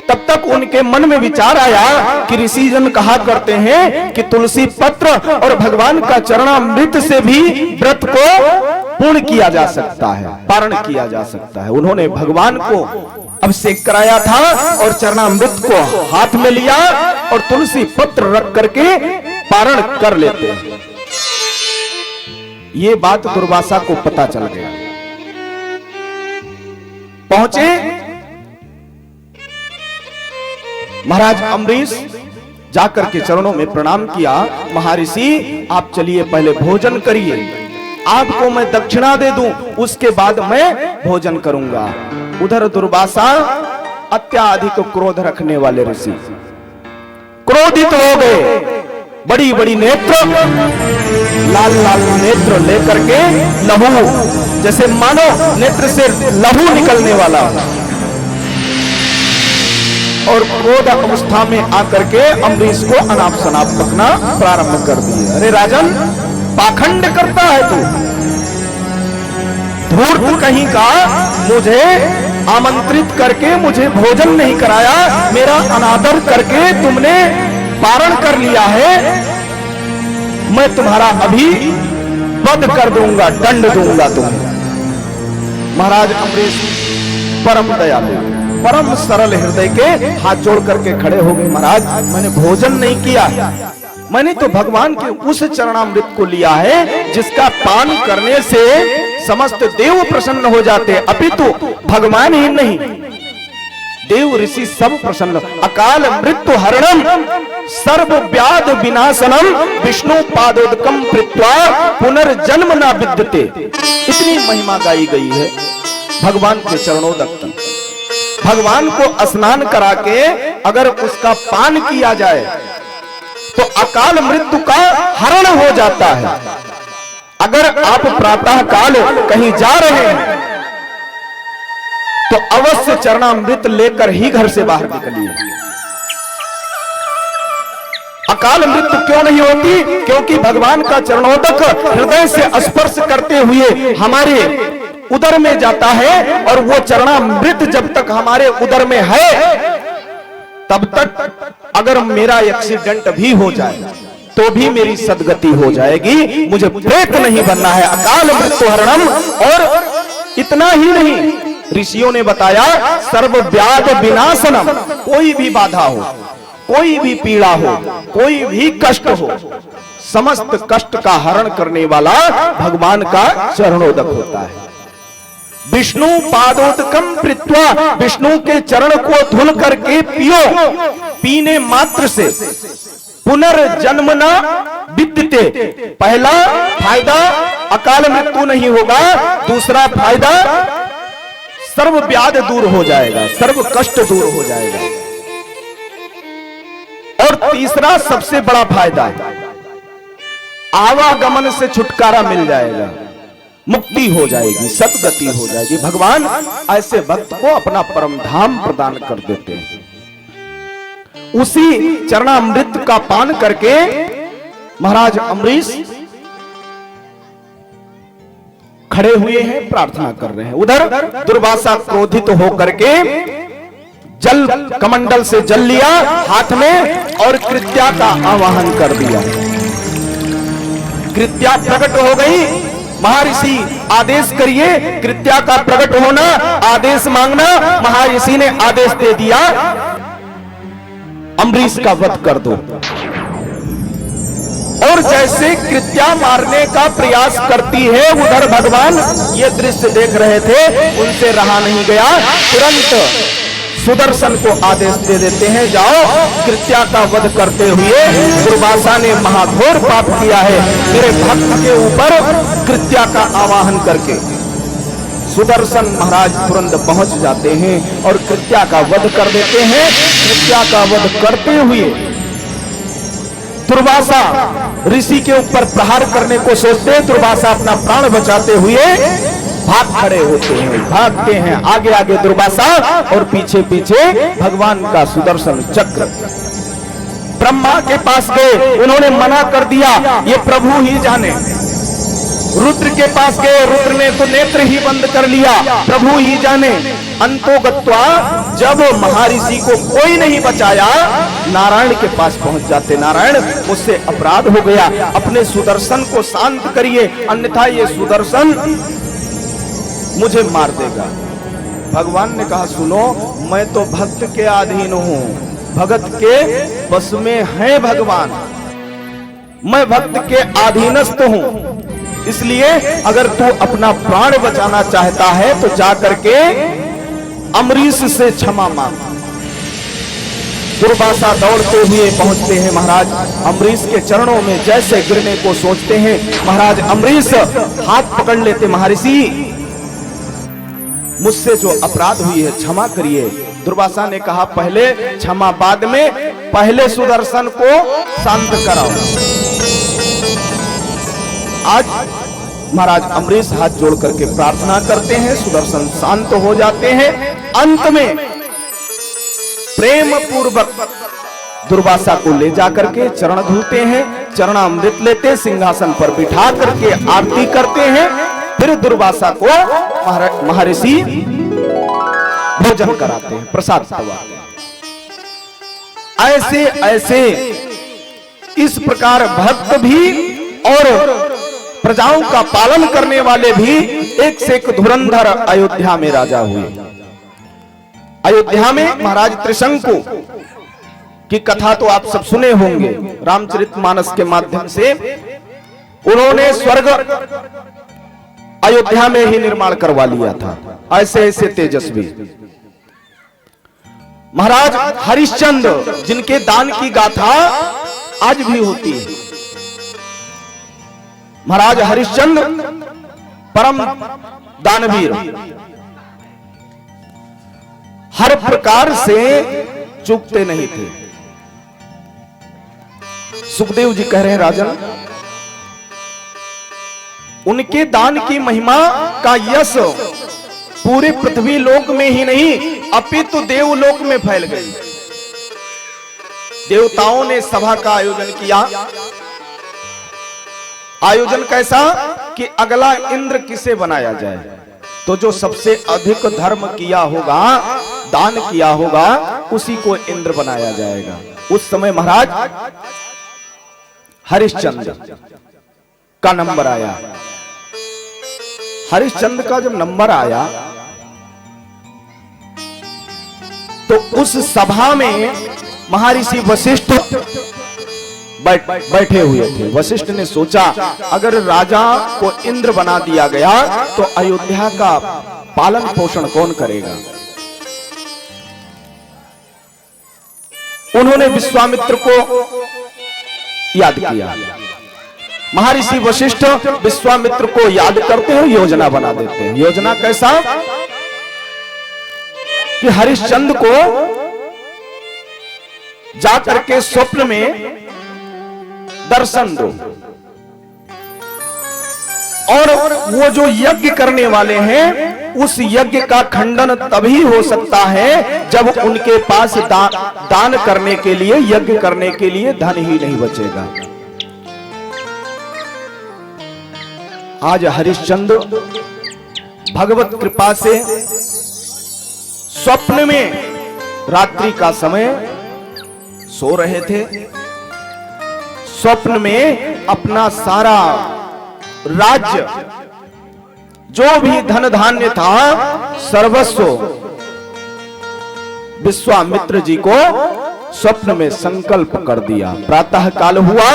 S1: तब तक उनके मन में विचार आया कि ऋषि जन कहा करते हैं कि तुलसी पत्र और भगवान का चरणामृत से भी व्रत को पूर्ण किया जा सकता है, पारण किया जा सकता है। उन्होंने भगवान को अभिषेक कराया था और चरणामृत को हाथ में लिया और तुलसी पत्र रख करके पारण कर लेते हैं। ये बात दुर्वासा को पता चल गया। पहुंचे महाराज अम्बरीश जाकर के चरणों में प्रणाम किया। महर्षि आप चलिए पहले भोजन करिए, आपको मैं दक्षिणा दे दूं, उसके बाद मैं भोजन करूंगा। उधर दुर्वासा अत्याधिक क्रोध रखने वाले ऋषि क्रोधित हो गए, बड़ी बड़ी नेत्र, लाल लाल नेत्र लेकर के, लहू जैसे मानो नेत्र से लहू निकलने वाला, और क्रोध अवस्था में आकर के अम्बरीश को अनाप शनाप बकना प्रारंभ कर दिए। अरे राजन, पाखंड करता है तू, धूर्त कहीं का, मुझे आमंत्रित करके मुझे भोजन नहीं कराया, मेरा अनादर करके तुमने पारण कर लिया है, मैं तुम्हारा अभी वध कर दूंगा, दंड दूंगा तुम्हें। महाराज अम्बरीश परम दयालु, परम सरल हृदय के हाथ जोड़ करके खड़े हो गए। महाराज, मैंने भोजन नहीं किया, मैंने तो भगवान के उस चरणामृत को लिया है जिसका पान करने से समस्त देव प्रसन्न हो जाते, अपितु भगवान ही नहीं, देव ऋषि सब प्रसन्न। अकाल मृत्यु हरणम सर्व व्याध विनाशनम विष्णु पादोदकम कृत्वा पुनर्जन्म न विद्यते, इतनी महिमा गाई गई है भगवान के चरणोदक की। भगवान को स्नान करा के अगर उसका पान किया जाए तो अकाल मृत्यु का हरण हो जाता है। अगर आप प्रातः काल कहीं जा रहे हैं तो अवश्य चरणामृत लेकर ही घर से बाहर निकलिए। अकाल मृत्यु क्यों नहीं होती? क्योंकि भगवान का चरणोदक हृदय से स्पर्श करते हुए हमारे उदर में जाता है, और वो चरणामृत जब तक हमारे उदर में है तब तक अगर मेरा एक्सीडेंट भी हो जाए तो भी मेरी सदगति हो जाएगी, मुझे प्रेत नहीं बनना है। अकाल मृत्यु हरणम, और इतना ही नहीं, ऋषियों ने बताया सर्व व्याध विनाशनम, कोई भी बाधा हो, कोई भी पीड़ा हो, कोई भी कष्ट हो, समस्त कष्ट का हरण करने वाला भगवान का चरणोदक होता है। विष्णु पादोदकम कृत्वा, विष्णु के चरण को धुल करके पियो, पीने मात्र से पुनर्जन्म न विद्यते। पहला फायदा अकाल मृत्यु नहीं होगा, दूसरा फायदा सर्व व्याध दूर हो जाएगा, सर्व कष्ट दूर हो जाएगा, और तीसरा सबसे बड़ा फायदा आवागमन से छुटकारा मिल जाएगा, मुक्ति हो जाएगी, सद्गति हो जाएगी। भगवान ऐसे भक्त को अपना परम धाम प्रदान कर देते हैं। उसी चरणामृत का पान करके महाराज अम्बरीश खड़े हुए हैं, प्रार्थना कर रहे हैं। उधर दुर्वासा क्रोधित होकर के जल कमंडल से जल लिया हाथ में और कृत्या का आवाहन कर दिया। कृत्या प्रकट हो गई। महर्षि आदेश करिए, कृत्या का प्रकट होना, आदेश मांगना। महर्षि ने आदेश दे दिया, अम्बरीश का वध कर दो। और जैसे कृत्या मारने का प्रयास करती है, उधर भगवान ये दृश्य देख रहे थे, उनसे रहा नहीं गया, तुरंत सुदर्शन को आदेश दे देते हैं, जाओ कृत्या का वध करते हुए, दुर्वासा ने महाघोर पाप किया है, मेरे भक्त के ऊपर कृत्या का आवाहन करके। सुदर्शन महाराज तुरंत पहुंच जाते हैं और कृत्या का वध कर देते हैं। कृत्या का वध करते हुए दुर्वासा ऋषि के ऊपर प्रहार करने को सोचते, दुर्वासा अपना प्राण बचाते हुए भाग खड़े होते हैं, भागते हैं, आगे आगे दुर्वासा और पीछे पीछे भगवान का सुदर्शन चक्र। ब्रह्मा के पास गए, उन्होंने मना कर दिया, ये प्रभु ही जाने। रुद्र के पास गए, रुद्र ने तो नेत्र ही बंद कर लिया, प्रभु ही जाने। अंतोगत्वा जब महर्षि को कोई नहीं बचाया, नारायण के पास पहुंच जाते, नारायण मुझसे अपराध हो गया, अपने सुदर्शन को शांत करिए, अन्यथा ये सुदर्शन मुझे मार देगा। भगवान ने कहा, सुनो, मैं तो भक्त के अधीन हूं, भगत के बस में है भगवान, मैं भक्त के अधीनस्थ हूं। इसलिए अगर तू अपना प्राण बचाना चाहता है तो जाकर के अम्बरीश से क्षमा मांग। दुर्वासा दौड़ते हुए पहुंचते हैं महाराज अम्बरीश के चरणों में, जैसे गिरने को सोचते हैं महाराज अम्बरीश हाथ पकड़ लेते, महर्षि मुझसे जो अपराध हुई है क्षमा करिए। दुर्वासा ने कहा पहले क्षमा बाद में, पहले सुदर्शन को शांत कराओ। आज महाराज अम्बरीश हाथ जोड़ करके प्रार्थना करते हैं, सुदर्शन शांत हो जाते हैं। अंत में प्रेम पूर्वक दुर्वासा को ले जाकर के चरण धुलते हैं, चरणामृत लेते, सिंहासन पर बिठा करके आरती करते हैं। फिर दुर्वासा को महर्षि भोजन कराते हैं, प्रसाद खिलाते हैं। ऐसे ऐसे इस प्रकार भक्त भी और प्रजाओं का पालन करने वाले भी एक से एक धुरंधर अयोध्या में राजा हुए। अयोध्या में महाराज त्रिशंकु की कथा तो आप सब सुने होंगे, रामचरितमानस के माध्यम से। उन्होंने स्वर्ग अयोध्या में ही निर्माण करवा लिया था। ऐसे ऐसे तेजस्वी महाराज हरिश्चंद्र, जिनके दान की गाथा आज भी होती है। महाराज हरिश्चंद्र परम दानवीर, हर प्रकार से चूकते नहीं थे। सुखदेव जी कह रहे हैं राजन, उनके दान की महिमा का यश पूरे पृथ्वी लोक में ही नहीं अपितु देवलोक में फैल गई। देवताओं ने सभा का आयोजन किया। आयोजन कैसा कि अगला इंद्र किसे बनाया जाए, तो जो सबसे अधिक धर्म किया होगा, दान किया होगा, उसी को इंद्र बनाया जाएगा। उस समय महाराज हरिश्चंद्र का नंबर आया। हरिश्चंद्र का जब नंबर आया तो उस सभा में महर्षि वशिष्ठ बैठे हुए थे। वशिष्ठ ने सोचा अगर राजा को इंद्र बना दिया गया तो अयोध्या का पालन पोषण कौन करेगा। उन्होंने विश्वामित्र को याद किया। महर्षि वशिष्ठ विश्वामित्र को याद करते हैं, योजना बना देते हैं। योजना कैसा कि हरिश्चंद्र को जाकर के स्वप्न में दर्शन दो, और वो जो यज्ञ करने वाले हैं उस यज्ञ का खंडन तभी हो सकता है जब उनके पास दान करने के लिए, यज्ञ करने के लिए धन ही नहीं बचेगा। आज हरिश्चंद्र भगवत कृपा से स्वप्न में रात्रि का समय सो रहे थे। स्वप्न में अपना सारा राज्य, जो भी धन धान्य था, सर्वस्व विश्वामित्र जी को स्वप्न में संकल्प कर दिया। प्रातः काल हुआ,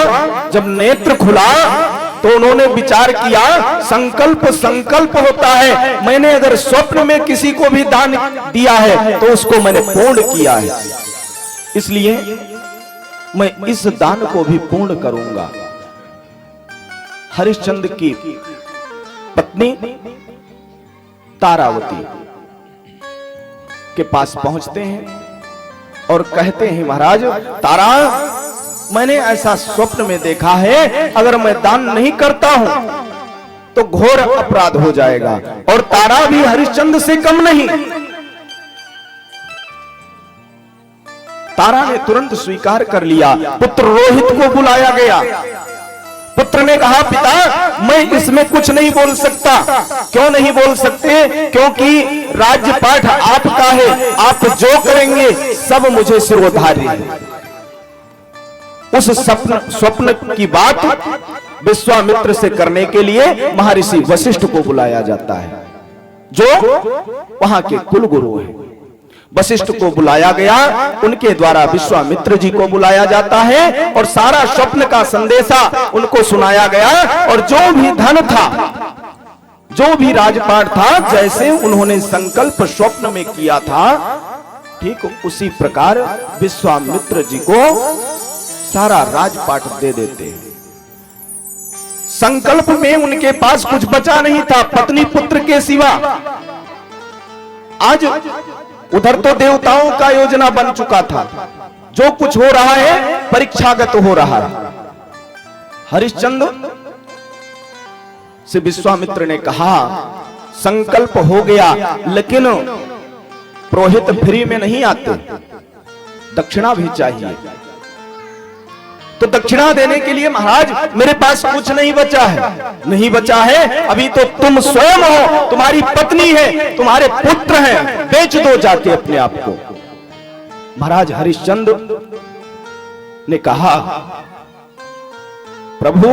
S1: जब नेत्र खुला तो उन्होंने विचार किया संकल्प संकल्प होता है, मैंने अगर स्वप्न में किसी को भी दान दिया है तो उसको मैंने पूर्ण किया है, इसलिए मैं इस दान को भी पूर्ण करूंगा। हरिश्चंद्र की पत्नी तारावती के पास पहुंचते हैं और कहते हैं महाराज तारा, मैंने ऐसा स्वप्न में देखा है, अगर मैं दान नहीं करता हूं तो घोर अपराध हो जाएगा। और तारा भी हरिश्चंद्र से कम नहीं। तारा ने तुरंत स्वीकार कर लिया। पुत्र रोहित को बुलाया गया। पुत्र ने कहा पिता, मैं इसमें कुछ नहीं बोल सकता। क्यों नहीं बोल सकते? क्योंकि राज्यपाठ आपका है, आप जो करेंगे सब मुझे सिरोधार्य है। उस स्वप्न की बात विश्वामित्र से करने के लिए महर्षि वशिष्ठ को बुलाया जाता है, जो वहां के कुलगुरु हैं। वशिष्ठ को बुलाया गया, उनके द्वारा विश्वामित्र जी को बुलाया जाता है और सारा स्वप्न का संदेशा उनको सुनाया गया। और जो भी धन था जो भी राजपाट था, जैसे उन्होंने संकल्प स्वप्न में किया था, ठीक उसी प्रकार विश्वामित्र जी को सारा राजपाट दे देते। संकल्प में उनके पास कुछ बचा नहीं था पत्नी पुत्र के सिवा। आज उधर तो देवताओं का योजना बन चुका था, जो कुछ हो रहा है परीक्षागत हो रहा है। हरिश्चंद्र से विश्वामित्र ने कहा, संकल्प हो गया, लेकिन पुरोहित फ्री में नहीं आते, दक्षिणा भी चाहिए। तो दक्षिणा देने के लिए महाराज मेरे पास कुछ नहीं बचा है। नहीं बचा है, अभी तो तुम स्वयं हो, तुम्हारी पत्नी है, तुम्हारे पुत्र हैं, बेच दो जाके अपने आप को। महाराज हरिश्चंद्र ने कहा, प्रभु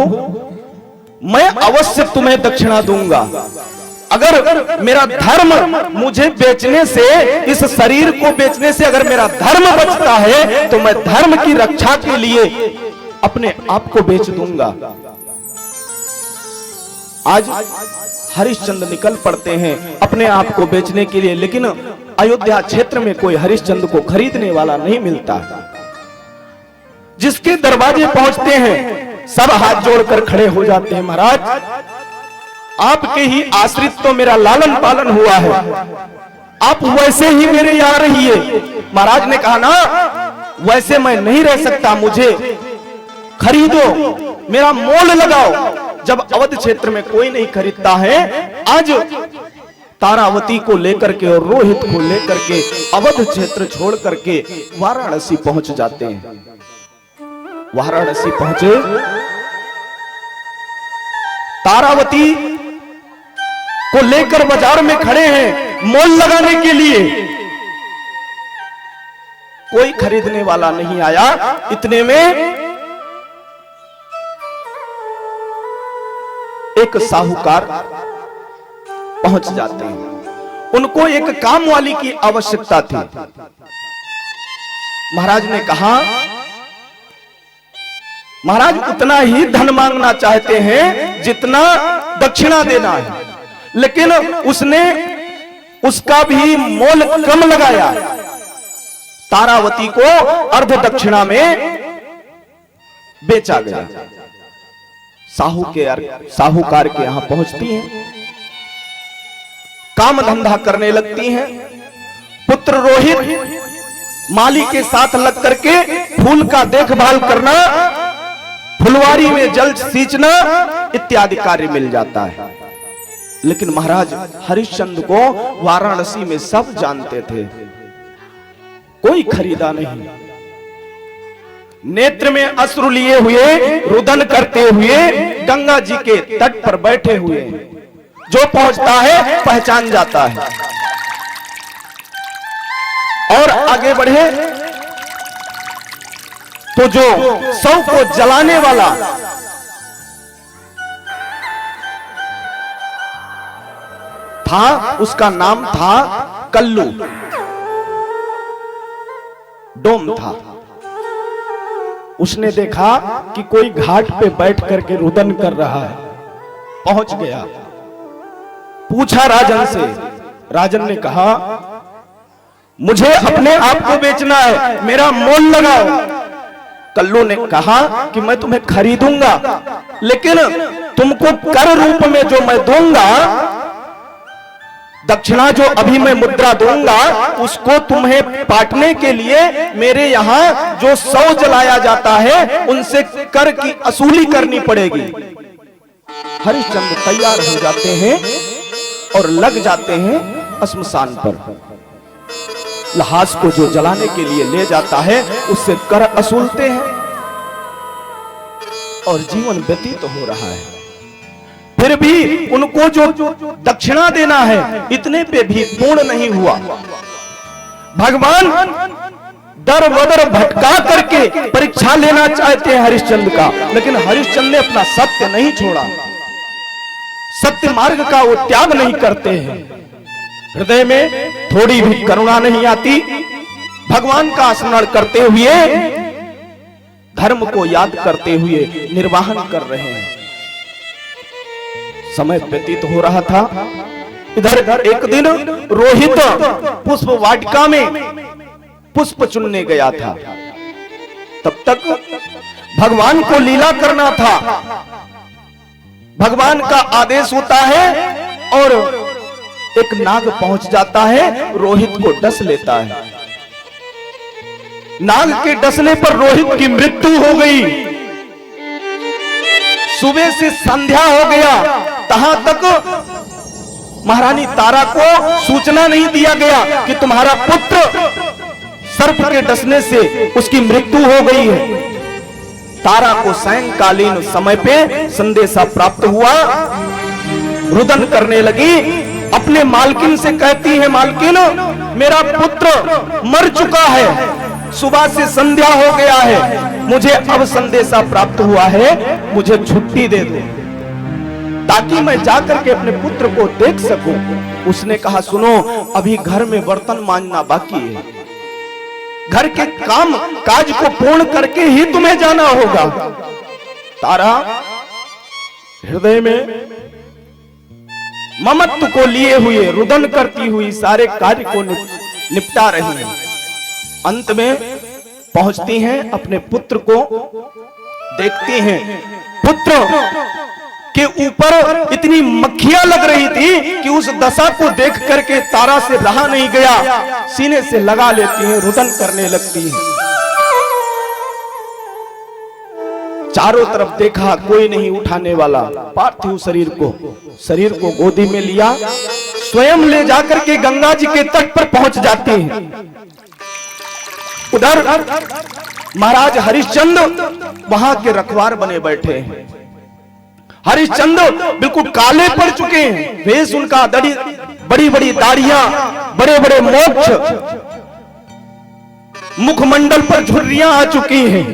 S1: मैं अवश्य तुम्हें दक्षिणा दूंगा, अगर मेरा धर्म मुझे बेचने से, इस शरीर को बेचने से अगर मेरा धर्म बचता है तो मैं धर्म की रक्षा के लिए अपने आप को बेच दूंगा। आज हरिश्चंद्र निकल पड़ते हैं अपने आप को बेचने के लिए, लेकिन अयोध्या क्षेत्र में कोई हरिश्चंद्र को खरीदने वाला नहीं मिलता। जिसके दरवाजे पहुंचते हैं सब हाथ जोड़कर खड़े हो जाते हैं, महाराज आपके ही आश्रित तो मेरा लालन पालन हुआ है, आप वैसे ही मेरे यहाँ रहिए। महाराज ने कहा ना, वैसे मैं नहीं रह सकता, मुझे खरीदो, मेरा मोल लगाओ। जब अवध क्षेत्र में कोई नहीं खरीदता है, आज तारावती को लेकर के और रोहित को लेकर के अवध क्षेत्र छोड़ करके वाराणसी पहुंच जाते हैं। वाराणसी पहुंचे, तारावती को लेकर बाजार में खड़े हैं मोल लगाने के लिए। कोई खरीदने वाला नहीं आया। इतने में एक साहूकार पहुंच जाते हैं, उनको एक काम वाली की आवश्यकता थी। महाराज ने कहा, महाराज उतना ही धन मांगना चाहते हैं जितना दक्षिणा देना है, लेकिन उसने उसका भी मोल कम लगाया। तारावती को अर्ध दक्षिणा में बेचा गया। साहूकार के यहां पहुंचती हैं, काम धंधा करने लगती हैं। पुत्र रोहित माली के साथ लग करके फूल का देखभाल करना, फुलवारी में जल सींचना इत्यादि कार्य मिल जाता है। लेकिन महाराज हरिश्चंद्र को वाराणसी में सब जानते थे, कोई खरीदा नहीं। नेत्र में अश्रु लिए हुए, रुदन करते हुए गंगा जी के तट पर बैठे हुए, जो पहुंचता है पहचान जाता है। और आगे बढ़े तो जो शव को जलाने वाला था, उसका नाम था कल्लू, डोम था। उसने देखा कि कोई घाट पे बैठ करके रुदन कर रहा है, पहुंच गया, पूछा राजन से। राजन ने कहा, मुझे अपने आप को बेचना है, मेरा मोल लगाओ। कल्लू ने कहा कि मैं तुम्हें खरीदूंगा, लेकिन तुमको कर रूप में जो मैं दूंगा, दक्षिणा जो अभी मैं मुद्रा दूंगा, उसको तुम्हें पाटने के लिए मेरे यहाँ जो शव जलाया जाता है उनसे कर की असूली करनी पड़ेगी। हरिश्चंद्र तैयार हो जाते हैं और लग जाते हैं श्मशान पर। लहास को जो जलाने के लिए ले जाता है उससे कर असूलते हैं और जीवन व्यतीत हो रहा है। फिर भी उनको जो दक्षिणा देना है, इतने पे भी पूर्ण नहीं हुआ। भगवान दर बदर भटका करके परीक्षा लेना चाहते हैं हरिश्चंद्र का, लेकिन हरिश्चंद्र ने अपना सत्य नहीं छोड़ा, सत्य मार्ग का वो त्याग नहीं करते हैं। हृदय में थोड़ी भी करुणा नहीं आती। भगवान का स्मरण करते हुए, धर्म को याद करते हुए निर्वाहन कर रहे हैं। समय व्यतीत हो रहा था। इधर एक दिन रोहित पुष्प वाटिका में पुष्प चुनने गया था। तब तक भगवान को लीला करना था। भगवान का आदेश होता है और एक नाग पहुंच जाता है, रोहित को डस लेता है। नाग के डसने पर रोहित की मृत्यु हो गई। सुबह से संध्या हो गया, तहां तक महारानी तारा को सूचना नहीं दिया गया कि तुम्हारा पुत्र सर्प के डसने से उसकी मृत्यु हो गई है। तारा को सायंकालीन समय पे संदेशा प्राप्त हुआ। रुदन करने लगी, अपने मालकिन से कहती है, मालकिन मेरा पुत्र मर चुका है, सुबह से संध्या हो गया है, मुझे अब संदेशा प्राप्त हुआ है, मुझे छुट्टी दे दो ताकि मैं जाकर के अपने पुत्र को देख सकूं। उसने कहा, सुनो, अभी घर में बर्तन मांजना बाकी है, घर के काम काज को पूर्ण करके ही तुम्हें जाना होगा। तारा हृदय में ममत्व को लिए हुए रुदन करती हुई सारे कार्य को निपटा रही है। अंत में पहुंचती हैं, अपने पुत्र को देखती हैं। पुत्र के ऊपर इतनी मक्खियां लग रही थी कि उस दशा को देख करके तारा से रहा नहीं गया, सीने से लगा लेती है, रुदन करने लगती है। चारों तरफ देखा, कोई नहीं उठाने वाला। पार्थिव शरीर को गोदी में लिया, स्वयं ले जाकर के गंगा जी के तट पर पहुंच जाती है। उधर महाराज हरिश्चंद्र वहां के रखवार बने बैठे हैं। हरिश्चंद्र बिल्कुल काले पड़ चुके हैं, वेश उनका बड़ी बड़ी दाढ़ियां, बड़े बड़े मोक्ष, मुखमंडल पर झुर्रियां आ चुकी हैं।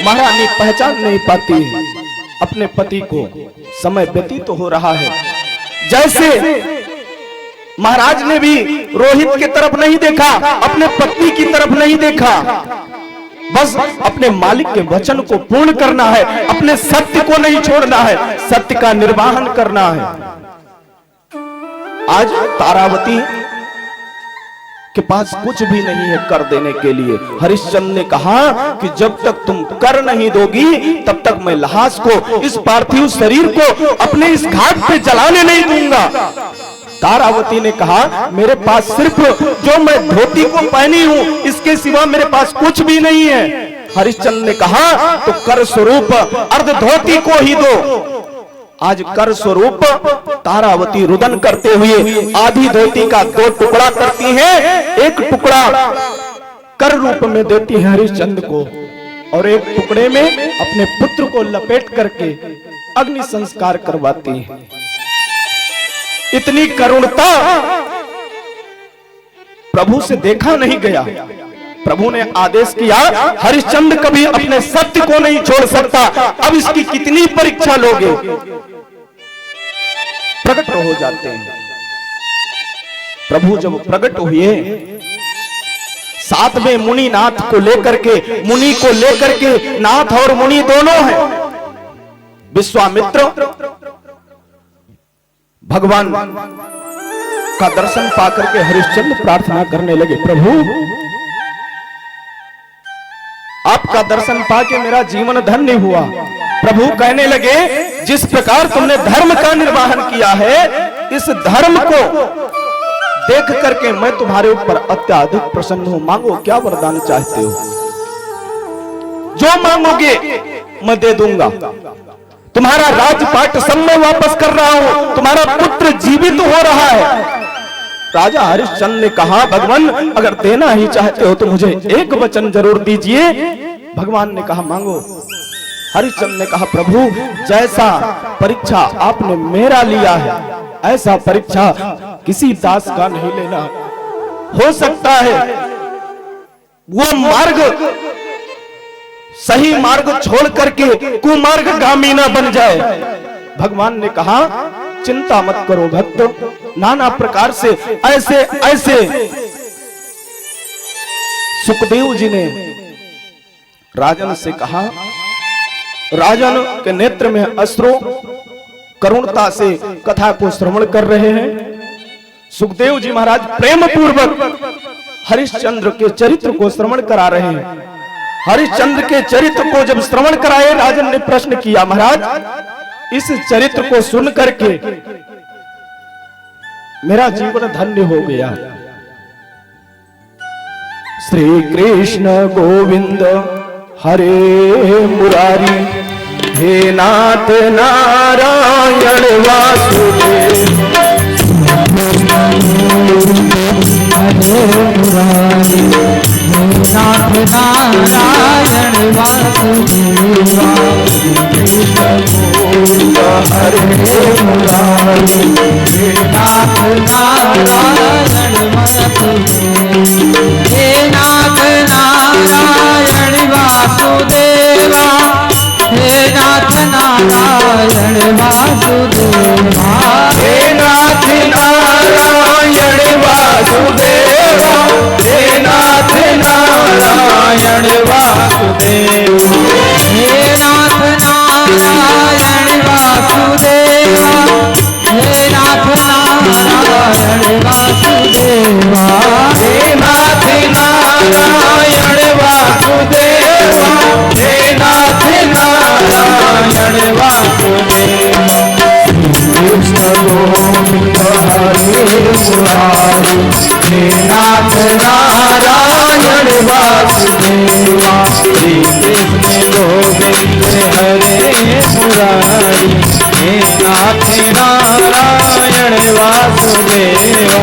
S1: महारानी पहचान नहीं पाती अपने पति को। समय व्यतीत तो हो रहा है। जैसे महाराज ने भी रोहित की तरफ नहीं देखा, अपने पत्नी की तरफ नहीं देखा, बस अपने मालिक के वचन को पूर्ण करना है, अपने सत्य को नहीं छोड़ना है, सत्य का निर्वाहन करना है। आज तारावती के पास कुछ भी नहीं है कर देने के लिए। हरिश्चंद्र ने कहा कि जब तक तुम कर नहीं दोगी तब तक मैं लाश को, इस पार्थिव शरीर को अपने इस घाट पे जलाने नहीं दूंगा। तारावती ने कहा, मेरे पास सिर्फ जो मैं धोती को पहनी हूं, इसके सिवा मेरे पास कुछ भी नहीं है। हरिश्चंद्र ने कहा, तो कर स्वरूप अर्ध धोती को ही दो। आज कर स्वरूप तारावती रुदन करते हुए आधी धोती का 2 टुकड़ा करती हैं, एक टुकड़ा कर रूप में देती है हरिश्चंद्र को, और एक टुकड़े में अपने पुत्र को लपेट करके अग्नि संस्कार करवाती है। इतनी करुणता प्रभु से देखा नहीं गया। प्रभु ने आदेश किया, हरिश्चंद्र कभी अपने सत्य को नहीं छोड़ सकता, अब इसकी कितनी परीक्षा लोगे। प्रकट हो जाते हैं। प्रभु जब प्रकट हुए, साथ में मुनि नाथ को लेकर के, मुनि को लेकर के, नाथ और मुनि दोनों हैं। विश्वामित्र भगवान का दर्शन पाकर के हरिश्चंद्र प्रार्थना करने लगे, प्रभु आपका दर्शन पाके मेरा जीवन धन्य हुआ। प्रभु कहने लगे, जिस प्रकार तुमने धर्म का निर्वाहन किया है, इस धर्म को देख करके मैं तुम्हारे ऊपर अत्यधिक प्रसन्न हूं। मांगो, क्या वरदान चाहते हो, जो मांगोगे मैं दे दूंगा। तुम्हारा राजपाट सब मैं वापस कर रहा हूं, तुम्हारा पुत्र जीवित हो रहा है। राजा हरिश्चंद्र ने कहा, भगवान अगर देना ही चाहते हो तो मुझे एक वचन जरूर दीजिए। भगवान ने कहा, मांगो। हरिश्चंद्र ने कहा, प्रभु जैसा परीक्षा आपने मेरा लिया है, ऐसा परीक्षा किसी दास का नहीं लेना। हो सकता है वो मार्ग, सही मार्ग छोड़ करके कुमार्ग गामी ना बन जाए। भगवान ने कहा, चिंता मत करो भक्त। नाना प्रकार से ऐसे ऐसे सुखदेव जी ने राजन से कहा। राजन के नेत्र में अश्रु करुणता से कथा को श्रवण कर रहे हैं। सुखदेव जी महाराज प्रेम पूर्वक हरिश्चंद्र के चरित्र को श्रवण करा रहे हैं। हरिश्चंद्र के चरित्र को जब श्रवण कराए, राजन ने प्रश्न किया, महाराज इस चरित्र को सुन करके मेरा जीवन धन्य हो गया। श्री कृष्ण गोविंद हरे मुरारी, हे नाथ नारायण वासुदेव,
S2: हरे मुरारी, हे नाथ नारायण वासुदेवा।
S1: हरे मुरारी,
S2: हे नाथ नारायण वासुदेवा, हे नाथ नारायण वासुदेवा, हे नाथ नारायण वासुदेवा,
S1: हे नाथ नारायण वासुदेवा, हे नाथ नारायण वासुदेवा,
S2: हे नाथ नारायण वासुदेवा, हे नाथ नारायण वासुदेवा,
S1: हे नाथ नारायण वासुदेवा, हे नाथ नारायण वासुदेवा। कृष्ण गोविंद हरे मुरारी, हे नाथ नारायण वासुदेवा, श्री कृष्ण गोविंद हरे मुरारी, हे नाथ नारायण वासुदेवा,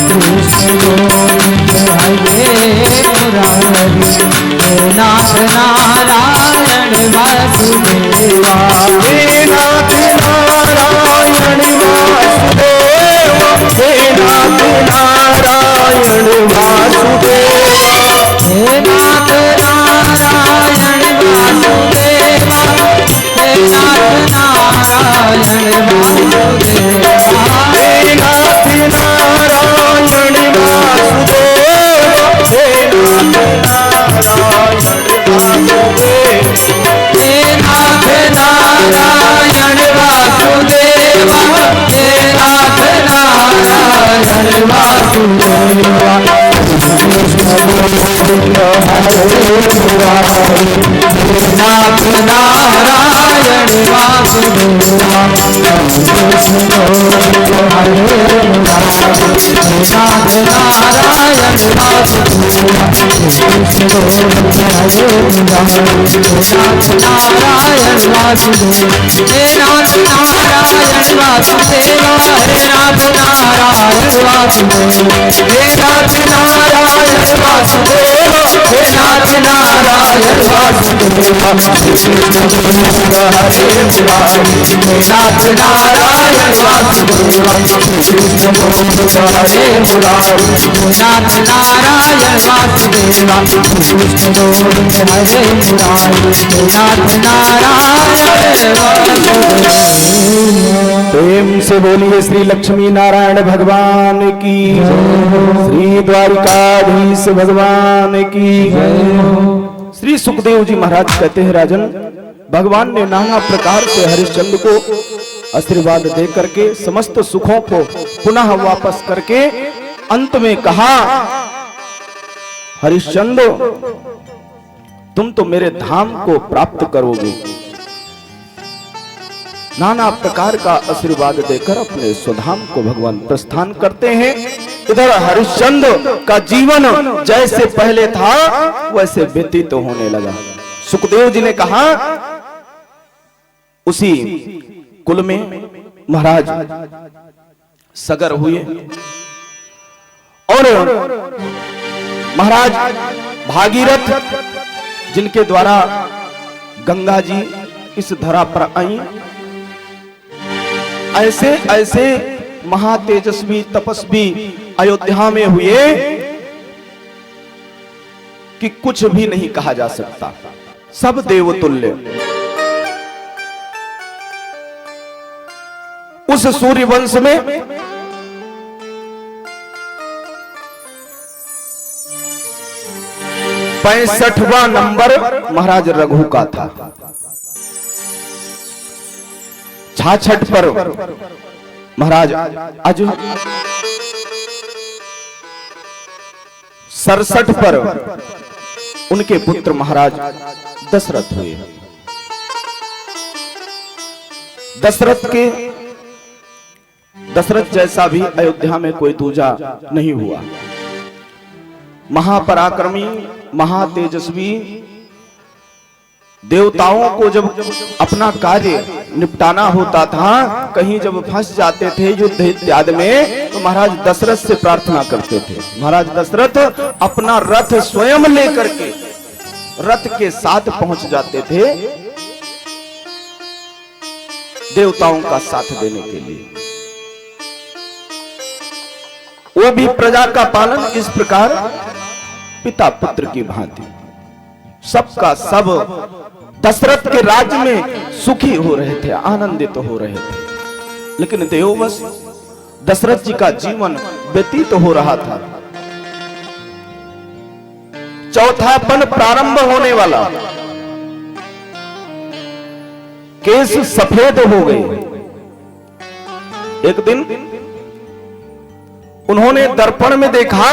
S2: कृष्ण गोविंद हरे मुरारी, हे नाथ नारायण वासुदेवा,
S1: हे नाथ नारायण वासुदेवा, हे नाथ नारायण वासुदेवा,
S2: हे नाथ नारायण वासुदेवा, हे नाथ नारायण वासुदेवा,
S1: हे नाथ नारायण वासुदेवा, हे नाथ नारायण वासुदेवा,
S2: हे नाथ नारायण वासुदेवा, हे नाथ नारायण वासुदेवा। नाथ नारायण वासुदेवा, नाथ नारायण वासुदेवा, नाथ नारायण वासुदेवा, हे नाथ नारायण वासुदेवा, हे नाथ नारायण वासुदेवा, हे नाथ नारायण वासुदेवा, हे नाथ नारायण वासुदेवा,
S1: हरे मुरारी,
S2: हे नाथ नारायण वासुदेवा,
S1: हरे मुरारी,
S2: नाथ नारायण वासुदेवा, कृष्ण गोविंद हरे मुरारी, नाथ नारायण वासुदेवा।
S1: प्रेम से बोलिए श्री लक्ष्मी नारायण भगवान की, श्री द्वारिकाधीश भगवान की। श्री सुखदेव जी महाराज कहते हैं, राजन भगवान ने नाना प्रकार से हरिश्चंद्र को आशीर्वाद दे करके समस्त सुखों को पुनः वापस करके अंत में कहा, हरिश्चंद्र तुम तो मेरे धाम को प्राप्त करोगे। नाना प्रकार का आशीर्वाद देकर अपने स्वधाम को भगवान प्रस्थान करते हैं। इधर हरिश्चंद्र का जीवन जैसे पहले था वैसे व्यतीत होने लगा। सुखदेव जी ने कहा, उसी कुल में महाराज सगर हुए और महाराज भागीरथ जिनके द्वारा गंगा जी इस धरा पर आई, ऐसे ऐसे महातेजस्वी तपस्वी अयोध्या में हुए कि कुछ भी नहीं कहा जा सकता, सब देवतुल्य। उस सूर्य वंश में 65वां नंबर महाराज रघु का था। 66 पर महाराज आज 67 पर उनके पुत्र महाराज दशरथ हुए। दशरथ जैसा भी अयोध्या में कोई दूजा नहीं हुआ। महापराक्रमी, महातेजस्वी, देवताओं को जब अपना कार्य निपटाना होता था, कहीं जब फंस जाते थे युद्ध इत्यादि में, तो महाराज दशरथ से प्रार्थना करते थे। महाराज दशरथ अपना रथ स्वयं लेकर के रथ के साथ पहुंच जाते थे देवताओं का साथ देने के लिए। वो भी प्रजा का पालन इस प्रकार पिता पुत्र की भांति, सबका सब दशरथ के राज्य में सुखी हो रहे थे, आनंदित हो रहे थे। लेकिन देववश दशरथ जी का जीवन व्यतीत हो रहा था। चौथापन प्रारंभ होने वाला, केस सफेद हो गए। एक दिन उन्होंने दर्पण में देखा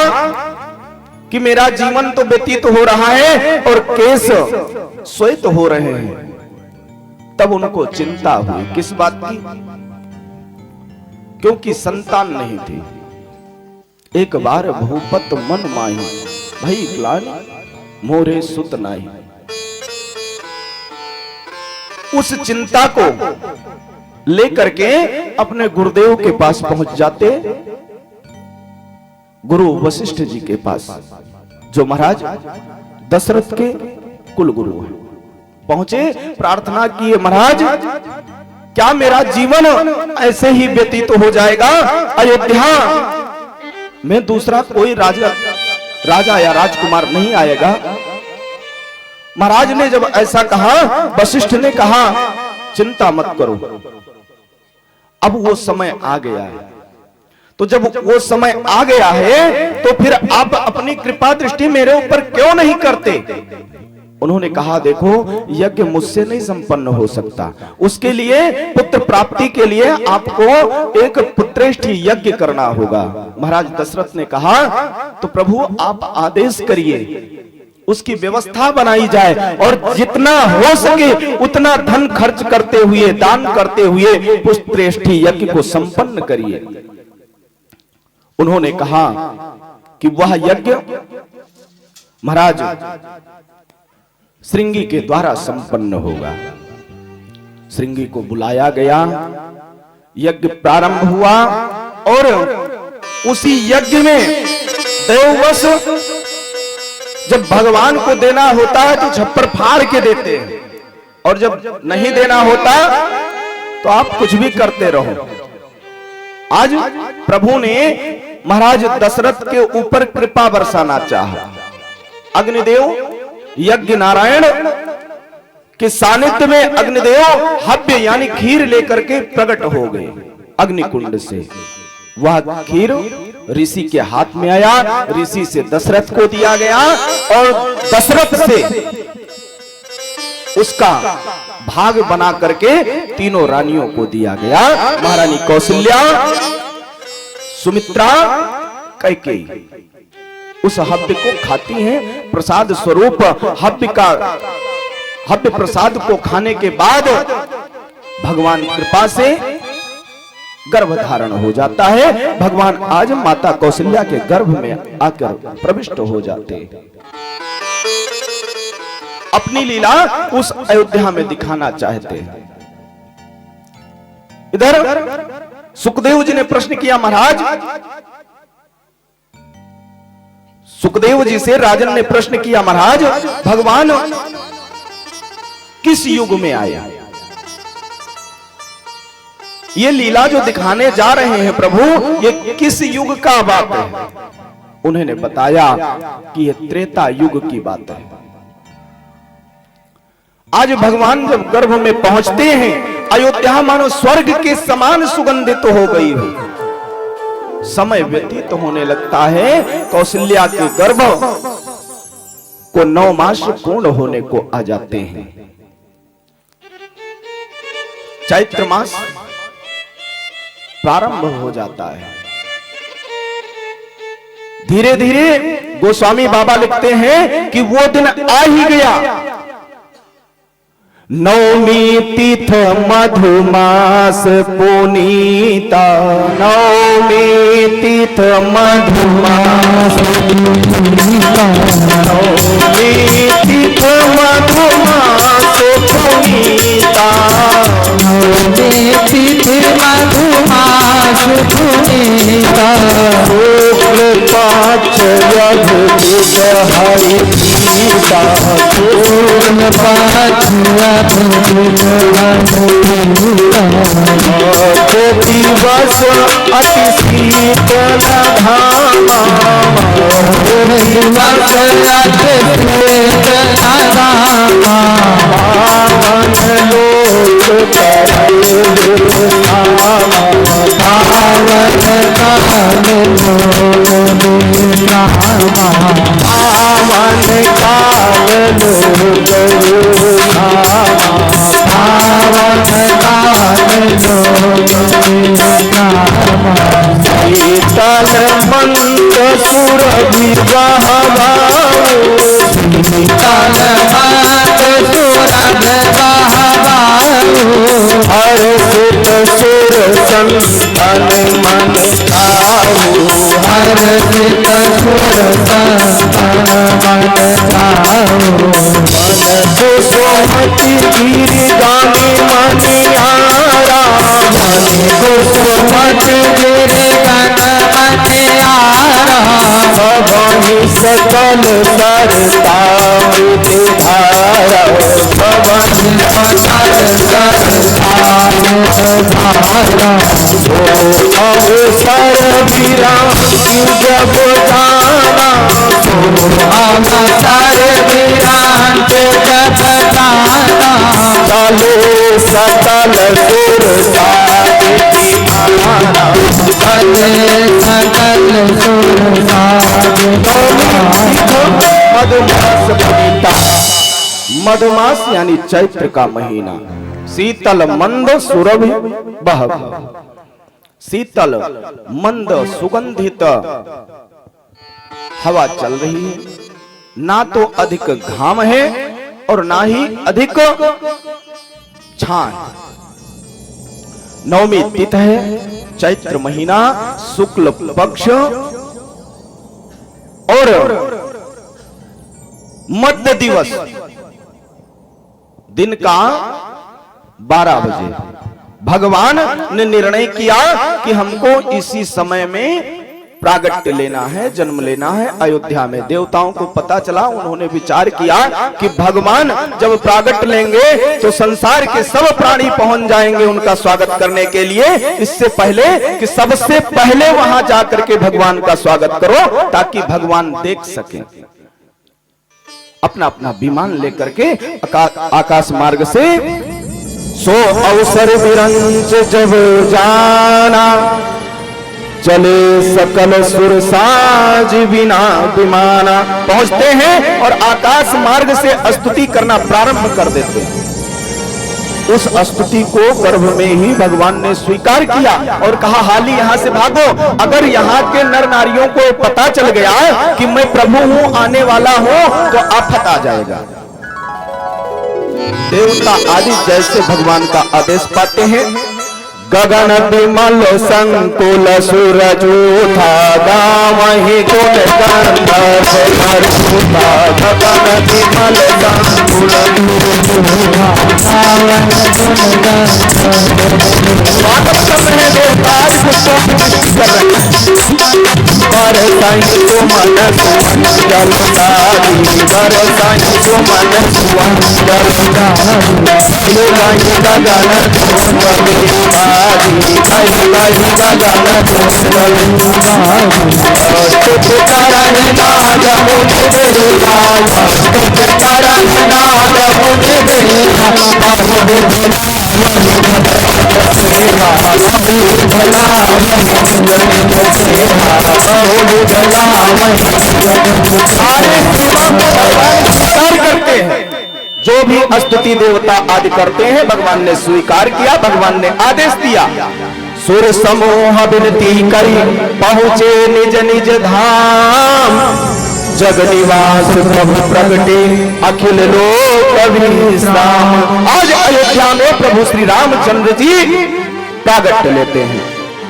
S1: कि मेरा जीवन तो व्यतीत हो रहा है और केस श्वेत हो रहे हैं। तब उनको चिंता हुई, किस बात की? क्योंकि संतान नहीं थी। एक बार भूपत मन माही, भई ग्लानि मोरे सुत नाही। उस चिंता को लेकर के अपने गुरुदेव के पास पहुंच जाते, गुरु वशिष्ठ जी के पास, जो महाराज दशरथ के कुल गुरु हैं। पहुंचे, प्रार्थना की, महाराज क्या मेरा जीवन ऐसे ही व्यतीत हो जाएगा? अयोध्या में दूसरा कोई राजा या राजकुमार नहीं आएगा? महाराज ने जब ऐसा कहा, वशिष्ठ ने कहा चिंता मत करो, अब वो समय आ गया है। तो जब वो समय आ गया है तो फिर आप अपनी कृपा दृष्टि मेरे ऊपर क्यों नहीं करते? उन्होंने कहा देखो, यज्ञ मुझसे नहीं संपन्न हो सकता, उसके लिए पुत्र प्राप्ति के लिए आपको एक पुत्रेष्ठ यज्ञ करना होगा। महाराज दशरथ ने कहा तो प्रभु आप आदेश करिए, उसकी व्यवस्था बनाई जाए और जितना हो सके उतना धन खर्च करते हुए, दान करते हुए पुत्रेष्ठ यज्ञ को संपन्न करिए। उन्होंने कहा कि वह यज्ञ महाराज श्रृंगी के द्वारा संपन्न होगा। श्रृंगी को बुलाया गया, यज्ञ प्रारंभ हुआ और उसी यज्ञ में देववश जब भगवान को देना होता है तो छप्पर फाड़ के देते हैं, और जब नहीं देना होता तो आप कुछ भी करते रहो। आज प्रभु ने महाराज दशरथ के ऊपर कृपा बरसाना चाहा। अग्निदेव यज्ञ नारायण के सानिध्य में अग्निदेव हव्य यानी खीर लेकर के प्रकट हो गए अग्निकुंड से। वह खीर ऋषि के हाथ में आया, ऋषि से दशरथ को दिया गया और दशरथ से उसका भाग बना करके तीनों रानियों को दिया गया। महारानी कौशल्या, सुमित्रा, कैकेयी उस हव्य को खाती हैं। प्रसाद स्वरूप हव्य प्रसाद को खाने के बाद भगवान कृपा से गर्भ धारण हो जाता है। भगवान आज माता कौशल्या के गर्भ में आकर प्रविष्ट हो जाते हैं। अपनी लीला उस अयोध्या में दिखाना चाहते हैं। इधर सुखदेव जी ने प्रश्न किया, महाराज सुखदेव जी से राजन ने प्रश्न किया, महाराज भगवान किस युग में आया? ये लीला जो दिखाने जा रहे हैं प्रभु, ये किस युग का बात है? उन्होंने बताया कि ये त्रेता युग की बात है। आज भगवान जब गर्भ में पहुंचते हैं, अयोध्या मानो स्वर्ग के समान सुगंधित हो गई हो। समय व्यतीत होने लगता है, कौशल्या के गर्भ को 9 मास पूर्ण होने को आ जाते हैं। चैत्र मास प्रारंभ हो जाता है। धीरे धीरे गोस्वामी बाबा लिखते हैं कि वो दिन आ ही गया। नवमी तिथ मधुमास पुनीता, नवमी तिथ मधुमास पुनीता, नवमी तिथ मधुमास पुनीता,
S2: नवमी तिथ मधुमास पुनीता,
S1: शुक्ल पक्ष यज्ञ हरि गीता,
S2: पूर्ण पक्ष
S1: दिवस अति शीतल धामा,
S2: दिवस अति शीतल धामा,
S1: पावन लोक करे विश्रामा,
S2: पावन काल लोक विश्रामा,
S1: पावन काल लोक विश्रामा,
S2: पावन काल लोक विश्रामा,
S1: शीतल मंद सुरभि बहवाओ,
S2: शीतल मंद सुरभ बहवाओ,
S1: हर्षित सुर संतन मन खाओ,
S2: हर्षित सुर संतन मन खाओ,
S1: मन कुसुमति गिरि गाने मनियारा,
S2: मन कुसुमति गिरि गण मनियारा,
S1: भवहि सकल सरता मृति धारा, भवहि
S2: सकल सरता धारा,
S1: अवसर विरांति जब जाना,
S2: अवसर विरांत जब जाना,
S1: चले सकल सुर साधि आना,
S2: चले सकल सुर साधि
S1: मधुमास पुनीता, मधुमास यानी चैत्र का महीना, शीतल मंद सुरभि बहव, शीतल मंद सुगंधित हवा चल रही है, ना तो अधिक घाम है और ना ही अधिक छान। नवमी तिथि है, चैत्र महीना, शुक्ल पक्ष और मध्य दिवस, दिन का 12 बजे भगवान ने निर्णय किया कि हमको इसी समय में प्रागट्य लेना है, जन्म लेना है अयोध्या में। देवताओं को पता चला, उन्होंने विचार किया कि भगवान जब प्रागट्य लेंगे तो संसार के सब प्राणी पहुंच जाएंगे उनका स्वागत करने के लिए। इससे पहले कि सबसे पहले वहां जाकर के भगवान का स्वागत करो ताकि भगवान देख सके। अपना अपना विमान लेकर के आकाश मार्ग से सो अवसर विरंच जब जाना, चले सकल सुर साज बिना विमाना। पहुंचते हैं और आकाश मार्ग से स्तुति करना प्रारंभ कर देते हैं। उस स्तुति को गर्भ में ही भगवान ने स्वीकार किया और कहा, हाली यहां से भागो। अगर यहाँ के नर नारियों को पता चल गया कि मैं प्रभु हूं, आने वाला हूं, तो आफत आ जाएगा। देवता आदि जैसे भगवान का आदेश पाते हैं, गगन विमल संकुल सूरज उठा, गावहि गुण गंधर्व मरुता। गगन विमल संकुल स्वागत कर रहे हैं देवता, आज पुष्पों की वृष्टि कर रहे हैं। बरसाई सुमन सुमन जलधारी, बरसाई सुमन सुमन जलधारी, लुलाई गगन करते हैं। जो भी स्तुति देवता आदि करते हैं, भगवान ने स्वीकार किया, भगवान ने आदेश दिया। सुर समूह विनती करी पहुँचे निज निज धाम। जग निवास प्रभु प्रगटे अखिल लोक विश्राम। आज अयोध्या में प्रभु श्री रामचंद्र जी प्रागट्य लेते हैं।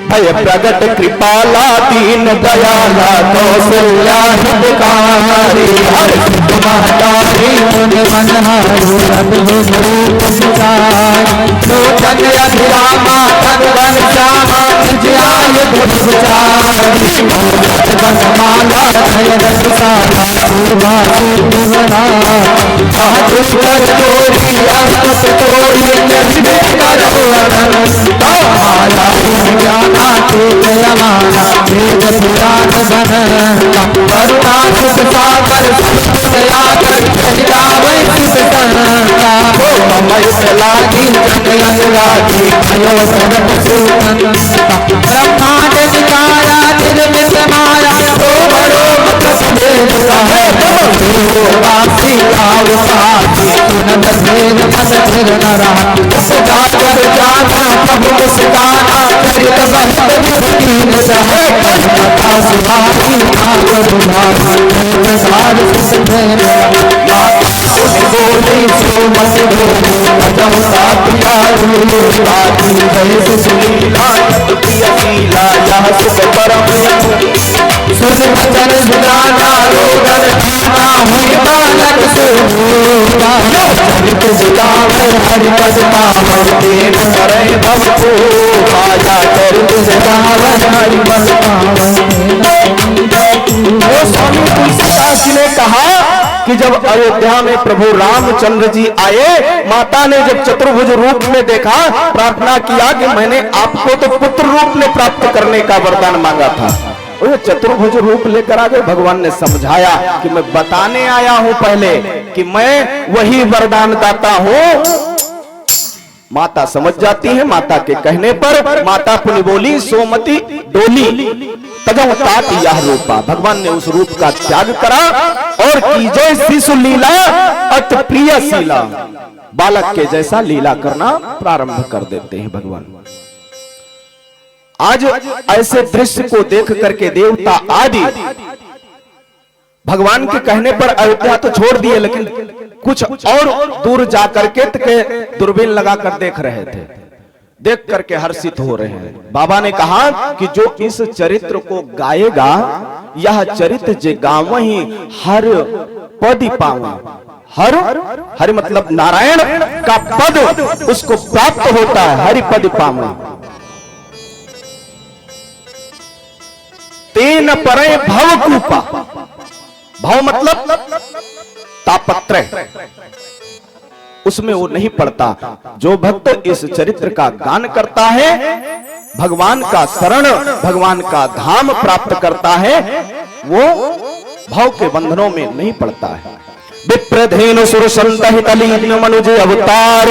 S1: भय प्रगट कृपाला दीन दयाला कौशल्या हितकारी।
S2: महतारी मुनि मनहारी अद्भुत रूप सिताई। लोचन अभिरामा तद्वन श्यामा निज आयुध विचारी। बनमाला भय रसाला शोभा सुवना। दुष्कर चोरी अंकुश तोरी निर्भय करो अनंत। माला ज्ञाना तेज यमाना वेद पुराण बनता। करुणा सुख सागर दया कर जावे सुख संता। ममय लागी जग अनुरागी भयो सरत सुनंता। ब्रह्मांड विकारा निर्मित माया तो बड़ो मतभेद कहे। वासी आवसाती सुनत भेद मन फिर न रहा। जाकर जाना प्रभु मुस्काना चरित बंद दीन सहे। कथा सुभाषी नाग बुलासी सार सुधे। बोली सुमत बोली अजम साथिया रूपाती। जय सुशीला प्रियशीला यह सुख परम। सुन वचन सुनाना रोदन खाना हुई बालक सुना। चरित जितावे हरिपद पावन देव करे भव को। आजा चरित जितावे हरिपद पावन। स्वामी तुलसीदास जी ने कहा कि जब अयोध्या में प्रभु रामचंद्र जी आए, माता ने जब चतुर्भुज रूप में देखा, प्रार्थना किया कि मैंने आपको तो पुत्र रूप में प्राप्त करने का वरदान मांगा था। वो चतुर्भुज रूप लेकर आ गए। भगवान ने समझाया कि मैं बताने आया हूं पहले कि मैं वही वरदान दाता हूं। माता समझ जाती है। माता के कहने पर माता पुनि बोली सोमती डोली तजव तात यह रूपा। भगवान ने उस रूप का त्याग करा और कीजय शिशु लीला अति प्रिय शीला। बालक के जैसा लीला करना प्रारंभ कर देते हैं भगवान। आज ऐसे दृश्य को देख करके देवता आदि भगवान के कहने पर अयोध्या तो छोड़ दिए, लेकिन कुछ और दूर जाकर के दूरबीन लगाकर देख रहे थे। देख करके हर्षित हो रहे हैं। बाबा ने कहा कि जो इस चरित्र को गाएगा, यह चरित्र जे गावहि हर पद पावे। हर मतलब नारायण का पद उसको प्राप्त होता है। हरि पद पावे तेन परे भव कूपा। भव मतलब तापत्रय, उसमें वो नहीं पड़ता। जो भक्त इस चरित्र का गान करता है, भगवान का शरण, भगवान का धाम प्राप्त करता है, वो भव के बंधनों में नहीं पड़ता है। विप्रधेनु सुर संतहित लीन मनुज अवतार।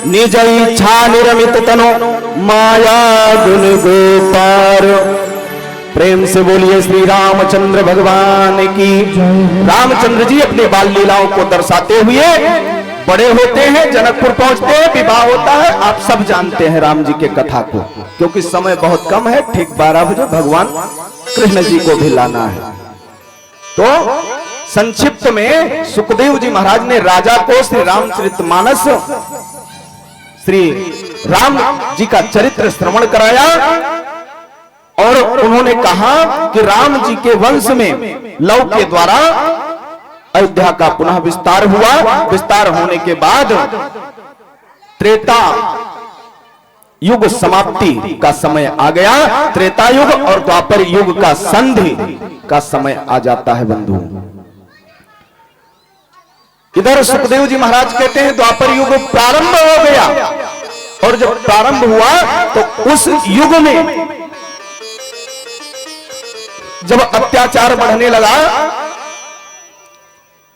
S2: निज इच्छा निरमित तनो माया गुण गोपार। प्रेम से बोलिए श्री रामचंद्र भगवान की। रामचंद्र जी अपने बाल लीलाओं को दर्शाते हुए बड़े होते हैं, जनकपुर पहुंचते हैं, विवाह होता है। आप सब जानते हैं राम जी के कथा को, क्योंकि समय बहुत कम है। ठीक 12 बजे भगवान कृष्ण जी को भी लाना है। तो संक्षिप्त में सुखदेव जी महाराज ने राजा को श्री रामचरितमानस, श्री राम जी का चरित्र श्रवण कराया और उन्होंने कहा कि राम जी के वंश में लव के द्वारा अयोध्या का पुनः विस्तार हुआ। विस्तार होने के बाद त्रेता युग समाप्ति का समय आ गया। त्रेता युग और द्वापर युग का संधि का समय आ जाता है बंधु। इधर सुखदेव जी महाराज कहते हैं द्वापर युग प्रारंभ हो गया, और जब प्रारंभ हुआ तो उस युग में जब अत्याचार बढ़ने लगा,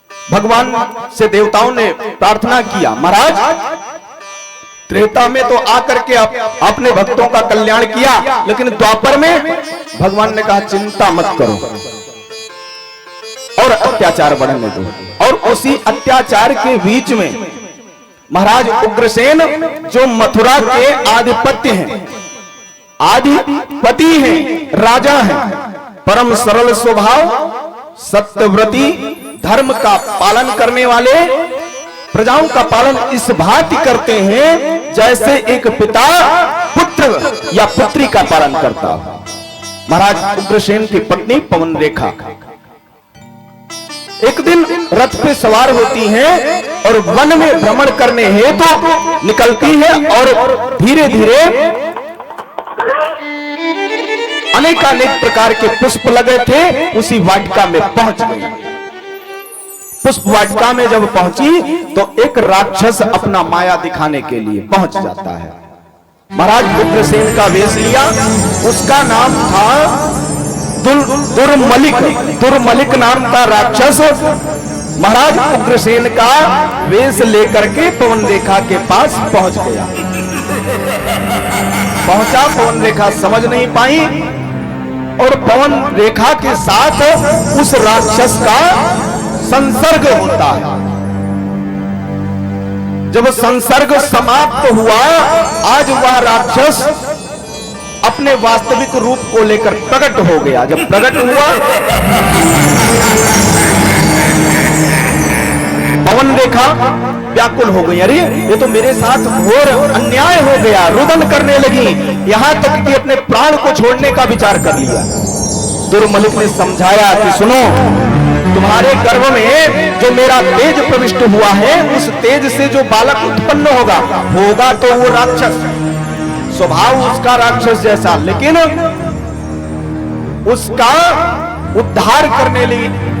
S2: भगवान से देवताओं ने प्रार्थना किया, महाराज त्रेता में तो आकर के अपने भक्तों का कल्याण किया, लेकिन द्वापर में भगवान ने कहा चिंता मत करो और अत्याचार बढ़ने दो। और उसी अत्याचार के बीच में महाराज उग्रसेन जो मथुरा के आधिपत्य हैं, आधिपति हैं, राजा हैं, परम सरल स्वभाव, सत्यव्रती, धर्म का पालन करने वाले, प्रजाओं का पालन इस भांति करते हैं जैसे एक पिता पुत्र या पुत्री का पालन करता। महाराज उग्रसेन की पत्नी पवन रेखा एक दिन रथ पे सवार होती हैं और वन में भ्रमण करने हेतु तो निकलती है और धीरे धीरे अनेकानेक प्रकार के पुष्प लगे थे उसी वाटिका में पहुंच गई। पुष्प वाटिका में जब पहुंची तो एक राक्षस अपना माया दिखाने के लिए पहुंच जाता है। महाराज उग्रसेन का वेश लिया, उसका नाम था दुर्मलिक। दुर्मलिक नाम का राक्षस महाराज उग्रसेन का वेश लेकर के पवन रेखा के पास पहुंच गया। पहुंचा, पवन रेखा समझ नहीं पाई और पवन रेखा के साथ उस राक्षस का संसर्ग होता है। जब संसर्ग समाप्त हुआ, आज वह राक्षस अपने वास्तविक रूप को लेकर प्रकट हो गया। जब प्रकट हुआ, पवन रेखा व्याकुल हो गई, अरे ये तो मेरे साथ घोर अन्याय हो गया, रुदन करने लगी, यहां तक कि अपने प्राण को छोड़ने का विचार कर लिया। दुर्मलिक ने समझाया कि सुनो, तुम्हारे गर्भ में जो मेरा तेज प्रविष्ट हुआ है, उस तेज से जो बालक उत्पन्न होगा तो वो राक्षस, स्वभाव उसका राक्षस जैसा, लेकिन उसका उद्धार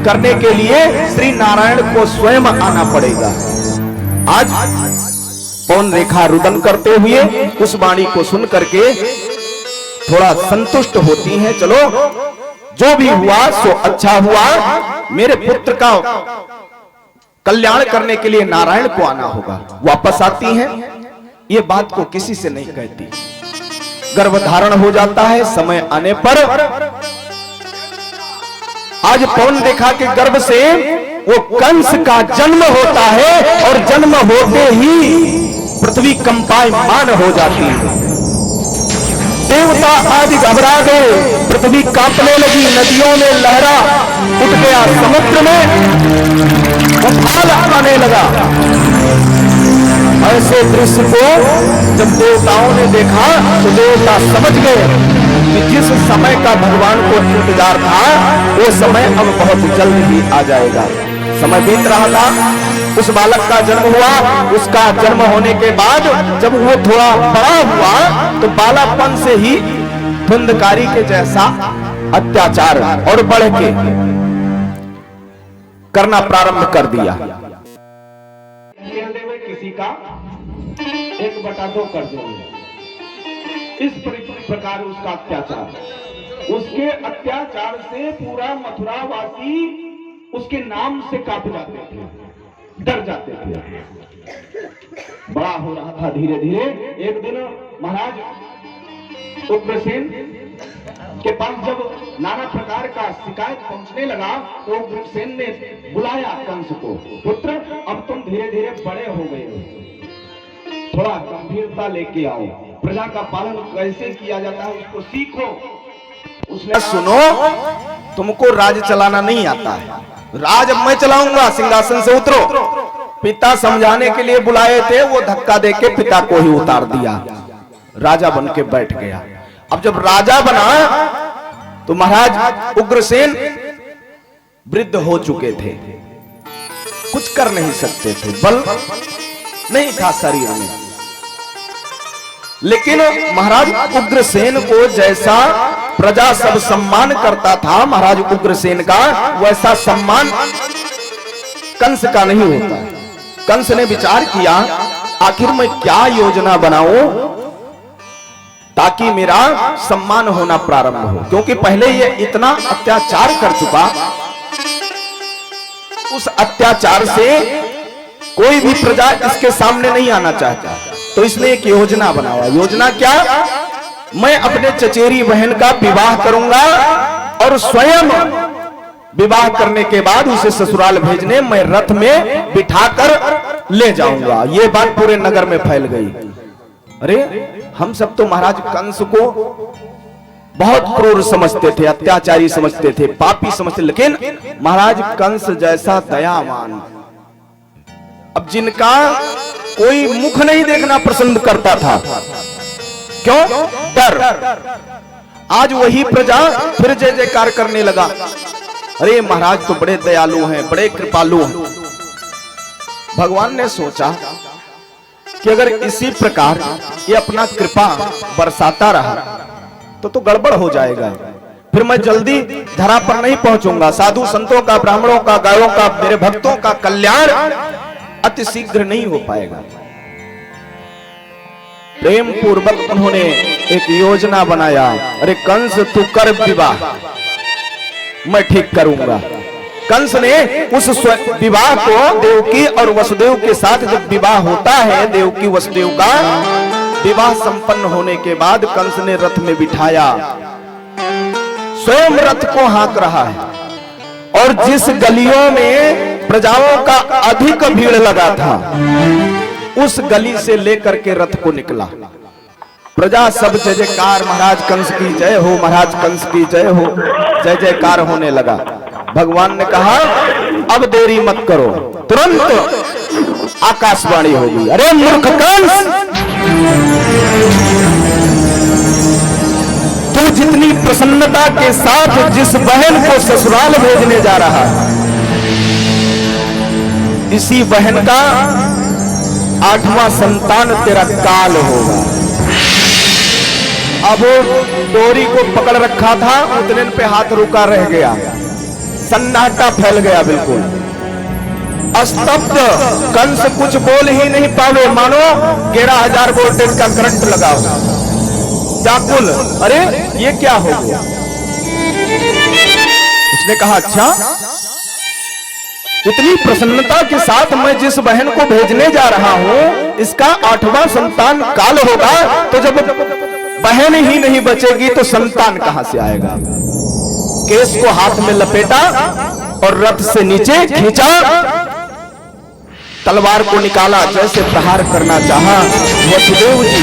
S2: करने के लिए श्री नारायण को स्वयं आना पड़ेगा। आज पवन रेखा रुदन करते हुए उस वाणी को सुन करके थोड़ा संतुष्ट होती हैं। चलो जो भी हुआ सो अच्छा हुआ, मेरे पुत्र का कल्याण करने के लिए नारायण को आना होगा। वापस आती हैं, ये बात को किसी से नहीं कहती। गर्भधारण हो जाता है, समय आने पर आज पवन रेखा के गर्भ से वो कंस का जन्म होता है और जन्म होते ही पृथ्वी कंपायमान हो जाती है। देवता आदि घबरा गए, पृथ्वी कांपने लगी, नदियों में लहरा उठ गया, समुद्र में उफान आने लगा। ऐसे दृश्य को जब देवताओं ने देखा तो देवता समझ गए कि जिस समय का भगवान को इंतजार था वो समय अब बहुत जल्द ही आ जाएगा। समय बीत रहा था, उस बालक का जन्म हुआ। उसका जन्म होने के बाद जब वो थोड़ा बड़ा हुआ तो बालापन से ही धुंधकारी के जैसा अत्याचार और बढ़ के करना प्रारंभ कर दिया। किसी का 1/2 कर देंगे, इस प्रकार उसका अत्याचार। उसके अत्याचार से पूरा मथुरावासी उसके नाम से कांप जाते थे, डर जाते थे। बड़ा हो रहा था धीरे धीरे। एक दिन महाराज उग्रसेन के पास जब नाना प्रकार का शिकायत पहुंचने लगा तो उग्रसेन ने बुलाया कंस को, पुत्र अब तुम धीरे धीरे बड़े हो गए हो, थोड़ा गंभीरता लेके आओ, प्रजा का पालन कैसे किया जाता है उसको सीखो। उसने सुनो, तुमको राज चलाना नहीं आता है, राज अब मैं चलाऊंगा, सिंहासन से उतरो। पिता समझाने के लिए बुलाए थे, वो धक्का देके पिता को ही उतार दिया, राजा बन के बैठ गया। अब जब राजा बना तो महाराज उग्रसेन वृद्ध हो चुके थे, कुछ कर नहीं सकते थे, बल नहीं था शरीर में। लेकिन महाराज उग्रसेन को जैसा प्रजा सब सम्मान करता था महाराज उग्रसेन का, वैसा सम्मान कंस का नहीं होता। कंस ने विचार किया आखिर मैं क्या योजना बनाऊं ताकि मेरा सम्मान होना प्रारंभ हो, क्योंकि पहले ये इतना अत्याचार कर चुका, उस अत्याचार से कोई भी प्रजा इसके सामने नहीं आना चाहता। तो इसने एक योजना बनाया। योजना क्या? मैं अपने चचेरी बहन का विवाह करूंगा और स्वयं विवाह करने के बाद उसे ससुराल भेजने मैं रथ में बिठाकर ले जाऊंगा। ये बात पूरे नगर में फैल गई।
S1: अरे हम सब तो महाराज कंस को बहुत क्रूर समझते थे, अत्याचारी समझते थे, पापी समझते, लेकिन महाराज कंस जैसा दयावान, अब जिनका कोई मुख नहीं देखना पसंद करता था, क्यों? डर। आज वही प्रजा फिर जय जयकार करने लगा, अरे महाराज तो बड़े दयालु हैं, बड़े कृपालु हैं। भगवान ने सोचा कि अगर इसी प्रकार ये अपना कृपा बरसाता रहा तो गड़बड़ हो जाएगा, फिर मैं जल्दी धरा पर नहीं पहुंचूंगा। साधु संतों का, ब्राह्मणों का, गायों का, मेरे भक्तों का कल्याण अति शीघ्र नहीं हो पाएगा। प्रेम पूर्वक उन्होंने एक योजना बनाया, अरे कंस तू कर विवाह, मैं ठीक करूंगा। कंस ने उस विवाह को, देवकी और वसुदेव के साथ जब विवाह होता है, देवकी वसुदेव का विवाह संपन्न होने के बाद कंस ने रथ में बिठाया, स्वयं रथ को हाँक रहा है, और जिस गलियों में प्रजाओं का अधिक भीड़ लगा था उस गली से लेकर के रथ को निकला। प्रजा सब जय जयकार, महाराज कंस की जय हो, महाराज कंस की जय हो, जय जयकार होने लगा। भगवान ने कहा अब देरी मत करो, तुरंत आकाशवाणी होगी, अरे मूर्ख कंस, तू जितनी प्रसन्नता के साथ जिस बहन को ससुराल भेजने जा रहा है, इसी बहन का 8वां संतान तेरा काल होगा। अब डोरी को पकड़ रखा था, उतने पे हाथ रुका रह गया, सन्नाटा फैल गया, बिल्कुल स्तब्ध। कंस कुछ बोल ही नहीं पावे, मानो 11,000 वोल्टेज का करंट लगा हो। व्याकुल, अरे ये क्या हो गया? उसने कहा अच्छा, इतनी प्रसन्नता के साथ मैं जिस बहन को भेजने जा रहा हूं, इसका 8वां संतान काल होगा, तो जब बहन ही नहीं बचेगी तो संतान कहां से आएगा? केस को हाथ में लपेटा और रथ से नीचे खींचा, तलवार को निकाला, जैसे प्रहार करना चाहा, वसुदेव जी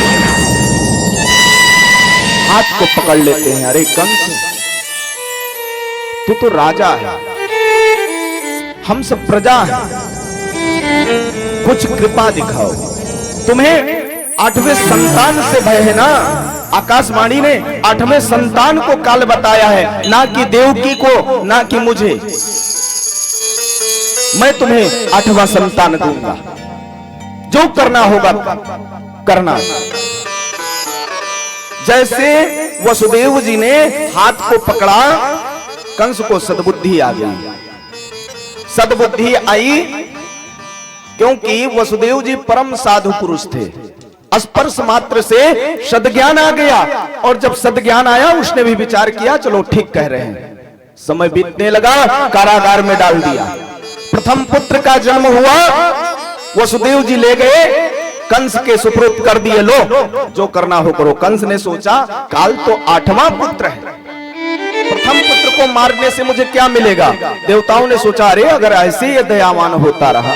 S1: हाथ को पकड़ लेते हैं, अरे कंस तू तो राजा है, हम सब प्रजा हैं, कुछ कृपा दिखाओ। तुम्हें 8वें संतान से भय है ना? आकाशवाणी ने 8वें संतान को काल बताया है, ना कि देवकी को, ना कि मुझे। मैं तुम्हें 8वां संतान दूंगा, जो करना होगा करना। जैसे वसुदेव जी ने हाथ को पकड़ा, कंस को सद्बुद्धि आ गई। सद्बुद्धि आई क्योंकि वसुदेव जी परम साधु पुरुष थे, स्पर्श मात्र से सद्ज्ञान आ गया, और जब सद्ज्ञान आया उसने भी विचार किया, चलो ठीक कह रहे हैं। समय बीतने लगा, कारागार में डाल दिया। प्रथम पुत्र का जन्म हुआ, वसुदेव जी ले गए, कंस के सुपुर्द कर दिए, लो जो करना हो करो। कंस ने सोचा काल तो 8वां पुत्र है, प्रथम पुत्र को मारने से मुझे क्या मिलेगा? देवताओं ने सोचा अरे अगर ऐसे ये दयावान होता रहा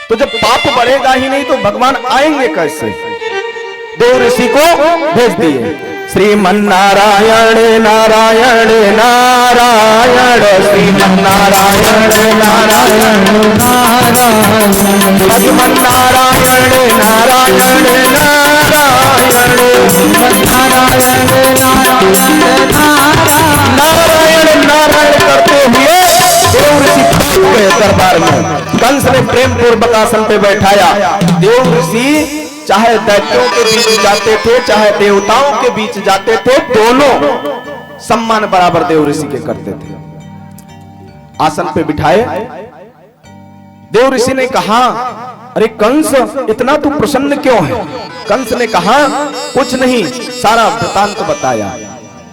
S1: तो जब पाप बढ़ेगा ही नहीं तो भगवान आएंगे कैसे? देव ऋषि को भेज दिए। श्रीमन्नारायण नारायण नारायण, श्रीमन्नारायण नारायण नारायण, श्रीमन्नारायण नारायण नारायण, श्रीमन्नारायण नारायण नारायण करते हुए देव ऋषि पहुंच गए दरबार में। कंस ने प्रेम पूर्वक आसन पे बैठाया। देव ऋषि चाहे दैत्यों के बीच जाते थे, चाहे देवताओं के बीच जाते थे, दोनों सम्मान बराबर देव ऋषि के करते थे। आसन पे बिठाए, देव ऋषि ने कहा अरे कंस इतना तू प्रसन्न क्यों है? कंस ने कहा कुछ नहीं, सारा वृतांत बताया।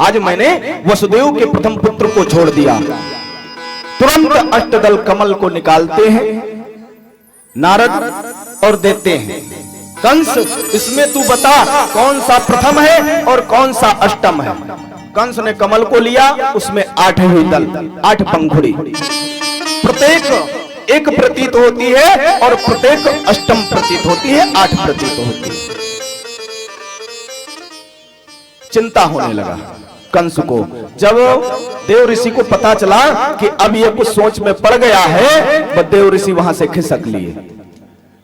S1: आज मैंने वसुदेव के प्रथम पुत्र को छोड़ दिया। तुरंत अष्टदल कमल को निकालते हैं नारद और देते हैं। कंस इसमें तू बता कौन सा प्रथम है और कौन सा अष्टम है? कंस ने कमल को लिया, उसमें 8 हुई दल, 8 पंखुड़ी, प्रत्येक 1 प्रतीत होती है और प्रत्येक अष्टम प्रतीत होती है, 8 प्रतीत होती है। चिंता होने लगा कंस को। जब देव ऋषि को पता चला कि अब ये कुछ सोच में पड़ गया है, वह देव ऋषि वहां से खिसक लिए।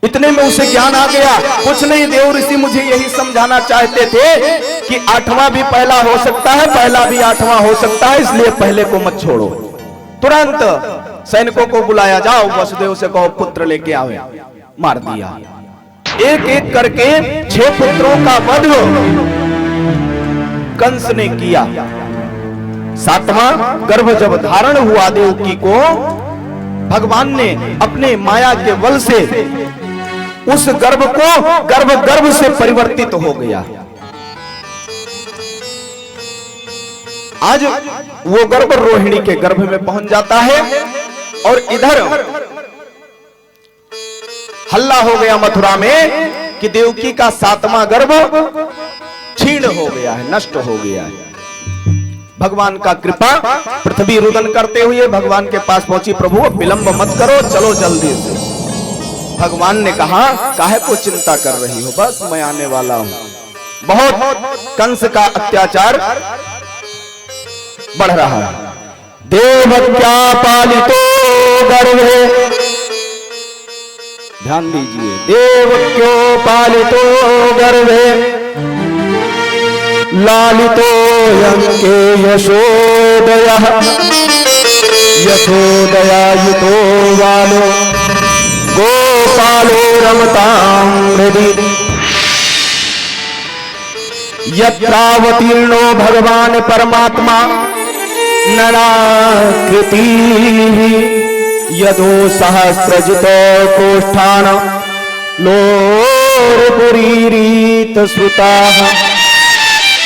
S1: इतने में उसे ज्ञान आ गया, कुछ नहीं, देव ऋषि मुझे यही समझाना चाहते थे कि 8वां भी पहला हो सकता है, पहला भी 8वां हो सकता है, इसलिए पहले को मत छोड़ो। तुरंत सैनिकों को बुलाया, जाओ वसुदेव से कहो पुत्र लेके आवे। मार दिया। एक एक करके 6 पुत्रों का वध कंस ने किया। 7वां गर्भ जब धारण हुआ देवकी को, भगवान ने अपने माया के बल से उस गर्भ को गर्भ से परिवर्तित हो गया। आज वो गर्भ रोहिणी के गर्भ में पहुंच जाता है और इधर हल्ला हो गया मथुरा में कि देवकी का 7वां गर्भ क्षीण हो गया है, नष्ट हो गया है। भगवान का कृपा, पृथ्वी रुदन करते हुए भगवान के पास पहुंची, प्रभु विलंब मत करो, चलो जल्दी से। भगवान ने कहा, काहे को चिंता कर रही हो, बस मैं आने वाला हूं। बहुत कंस का अत्याचार बढ़ रहा है। देवक्या पालितो गर्भे, ध्यान दीजिए, देवक्यो पालितो गर्भे लालितो यंके यशोदयः यशोदयायुतो बालो गोपालो रमतां हृदि यत्रावतीर्णो भगवान परमात्मा नराकृति यदो सहस्रजितो कोष्ठान लोरपुरीरीत श्रुताः।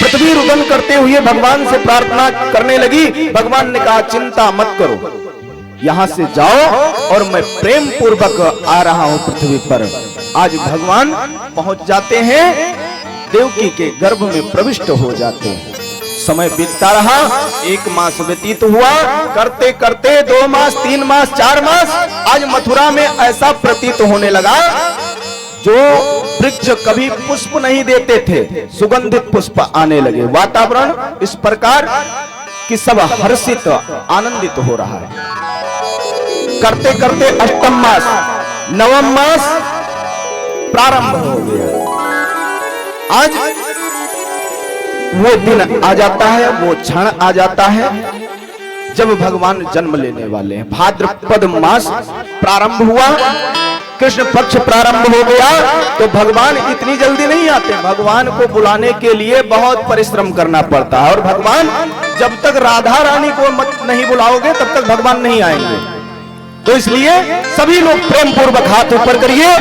S1: पृथ्वी रुदन करते हुए भगवान से प्रार्थना करने लगी। भगवान ने कहा, चिंता मत करो, यहां से जाओ और मैं प्रेम पूर्वक आ रहा हूं पृथ्वी पर। आज भगवान पहुंच जाते हैं, देवकी के गर्भ में प्रविष्ट हो जाते हैं। समय बीतता रहा, 1 मास व्यतीत हुआ, करते करते 2 मास, 3 मास, 4 मास। आज मथुरा में ऐसा प्रतीत होने लगा, जो वृक्ष कभी पुष्प नहीं देते थे, सुगंधित पुष्प आने लगे। वातावरण इस प्रकार कि सब हर्षित आनंदित हो रहा है। करते करते 8वां मास, 9वां मास प्रारंभ हो गया। आज वो दिन आ जाता है, वो क्षण आ जाता है जब भगवान जन्म लेने वाले हैं। भाद्रपद मास प्रारंभ हुआ, कृष्ण पक्ष प्रारंभ हो गया। तो भगवान इतनी जल्दी नहीं आते, भगवान को बुलाने के लिए बहुत परिश्रम करना पड़ता है। और भगवान, जब तक राधा रानी को मत नहीं बुलाओगे तब तक भगवान नहीं आएंगे। तो इसलिए सभी लोग प्रेम पूर्वक हाथ ऊपर करिए।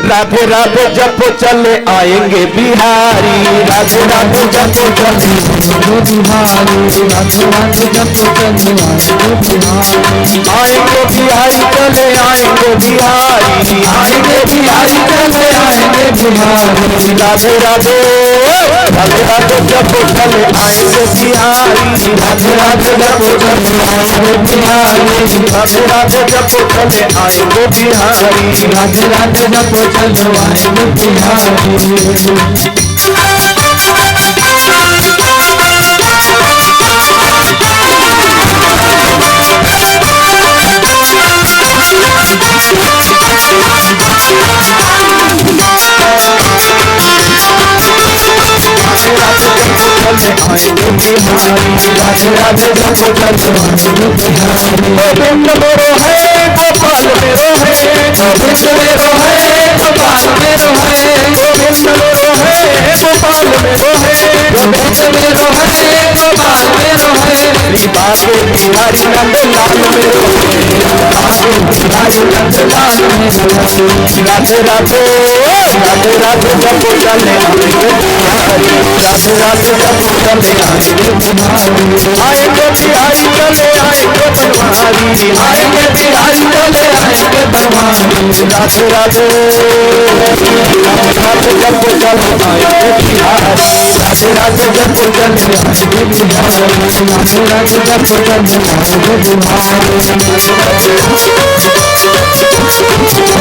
S1: राधे राधे जप चले आएंगे बिहारी, राधे राधे जप चले बिहारी, राधे राधे जप चले आएंगे बिहारी, चले आएंगे बिहारी, आएंगे बिहारी, चले आएंगे बिहारी। राधे राधे राधे राधे जप चले आएंगे बिहारी, राधे राधे जप चले आएंगे बिहारी, राधे राधे जप चले आएंगे बिहारी, राधे राधे जप चलवाएंगे बिहारी। राधे राधे जप चलवाएंगे बिहारी। गोविंद मेरो है, गोपाल मेरो है, गोविंद मेरो है, गोपाल मेरो है, गोविंद मेरो है, गोपाल मेरो है, गोविंद मेरो है, गोपाल मेरो है। बाबू बिहारी नंद लाल मेरो है, बाबू बिहारी नंद लाल मेरो है। राधे राधे राधे राधे जप चले आएंगे बिहारी, राधे राधे जप चले आएंगे बिहारी, आएंगे बिहारी, चले आएंगे बनवारी।
S2: बिहारी आएंगे बिहारी चले आएंगे बनवारी राधे राधे राधे जब चल आएंगे बिहारी राधे राधे जब चल आएंगे बिहारी राधे जब चल आएंगे राधे राधे राधे राधे जब चले आएंगे बिहारी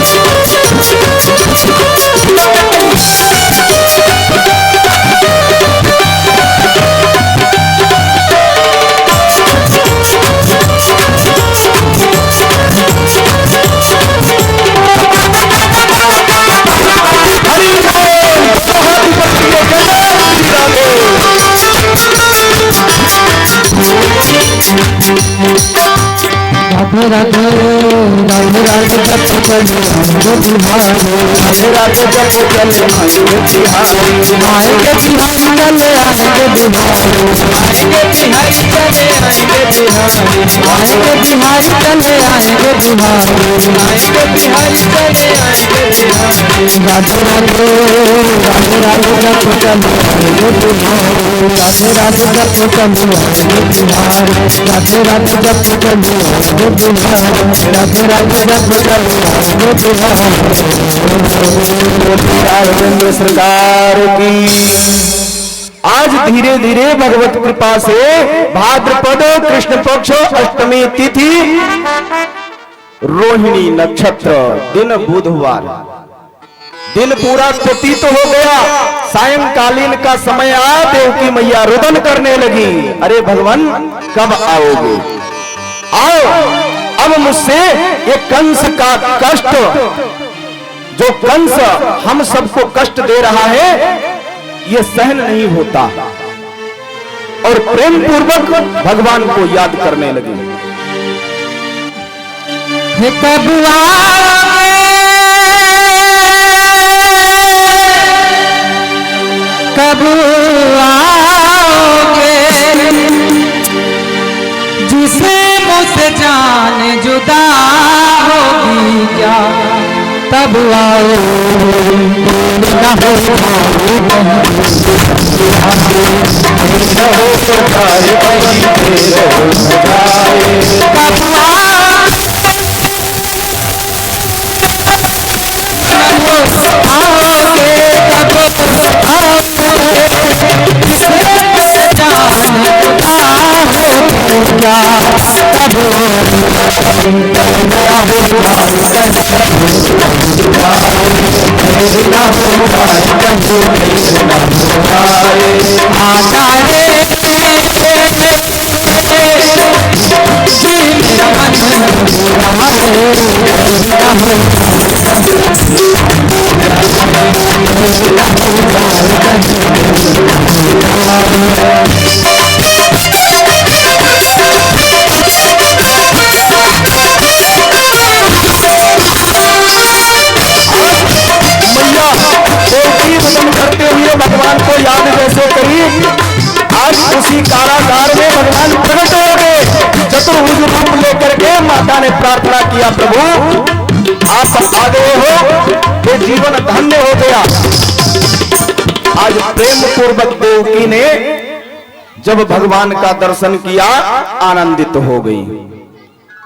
S2: राधे राधे जब चले आएंगे बिहारी आएंगे बिहारी चले आएंगे बिहारी आएंगे बिहारी चले आएंगे बिहारी आएंगे बिहारी चले आएंगे बिहारी आएंगे बिहारी चले आएंगे बिहारी राधे राधे राधे राधे जब चले आएंगे बिहारी राधे राधे जब चले आएंगे बिहारी राधे राधे जब चले आएंगे राधे राधे राधे सरकार की। आज धीरे धीरे भगवत कृपा से भाद्रपद कृष्ण पक्ष अष्टमी तिथि रोहिणी नक्षत्र दिन बुधवार दिन पूरा व्यतीत हो गया। सायंकालीन का समय आ देवकी मैया रुदन करने लगी, अरे भगवान कब आओगे, आओ। अब मुझसे ये कंस का कष्ट, जो कंस हम सबको कष्ट दे रहा है, ये सहन नहीं होता। और प्रेम पूर्वक भगवान को याद करने लगे। कब आओगे, कब आओगे, जिसे मुझसे जान जुदा होगी क्या, तब आओ भगवान को याद कैसे करी। आज उसी कारागार में भगवान प्रकट हो गए, चतुर्भुज रूप लेकर के माता ने प्रार्थना किया, प्रभु आप आ गए हो, ये जीवन धन्य हो गया। आज प्रेम पूर्वक देवकी ने जब भगवान का दर्शन किया आनंदित हो गई।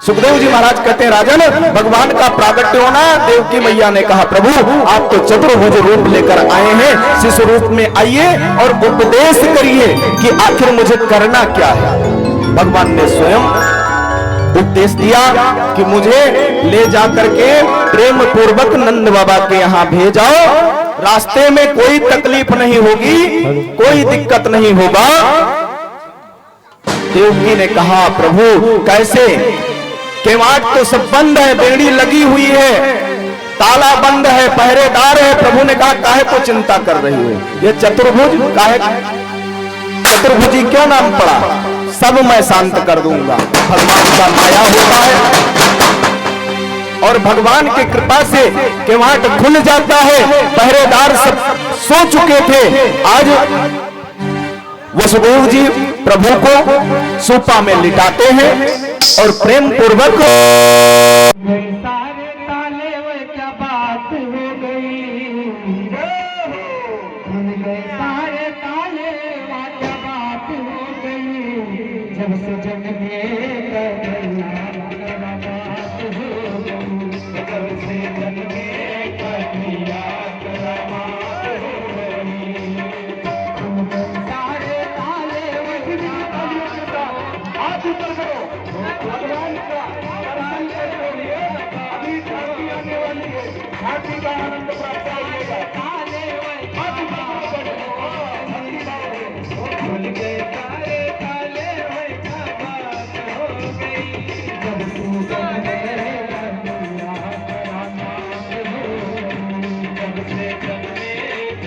S2: सुखदेव जी महाराज कहते हैं, राजन भगवान का प्रागट्य होना। देवकी मैया ने कहा, प्रभु आप तो चतुर्भुज रूप लेकर आए हैं, शिशु रूप में आइए और उपदेश करिए कि आखिर मुझे करना क्या है। भगवान ने स्वयं उपदेश दिया कि मुझे ले जाकर के प्रेम पूर्वक नंद बाबा के यहाँ भेजाओ, रास्ते में कोई तकलीफ नहीं होगी, कोई दिक्कत नहीं होगा। देवकी ने कहा, प्रभु कैसे, केवाड़ तो सब बंद है, बेड़ी लगी हुई है, ताला बंद है, पहरेदार है। प्रभु ने कहा, काहे को चिंता कर रही हो, ये चतुर्भुज काहे, चतुर्भुजी क्यों नाम पड़ा, सब मैं शांत कर दूंगा। भगवान का माया होता है और भगवान की कृपा से केवाड़ खुल जाता है। पहरेदार सब सो चुके थे। आज वसुदेव जी प्रभु को सोफा में लिटाते हैं और प्रेम पूर्वक
S3: सारे ताले वो क्या बात हो गई, खुल गए सारे ताले वो क्या बात हो गई, जब से जग में करो, भगवान का दर्शन करने के लिए अभी झांकी आने वाली है, झांकी का आनंद प्राप्त होगा। भूल गए सारे काले वही क्या बात हो गई, जब सूजन गए कराना हो, जब से जब में कराना हो गई।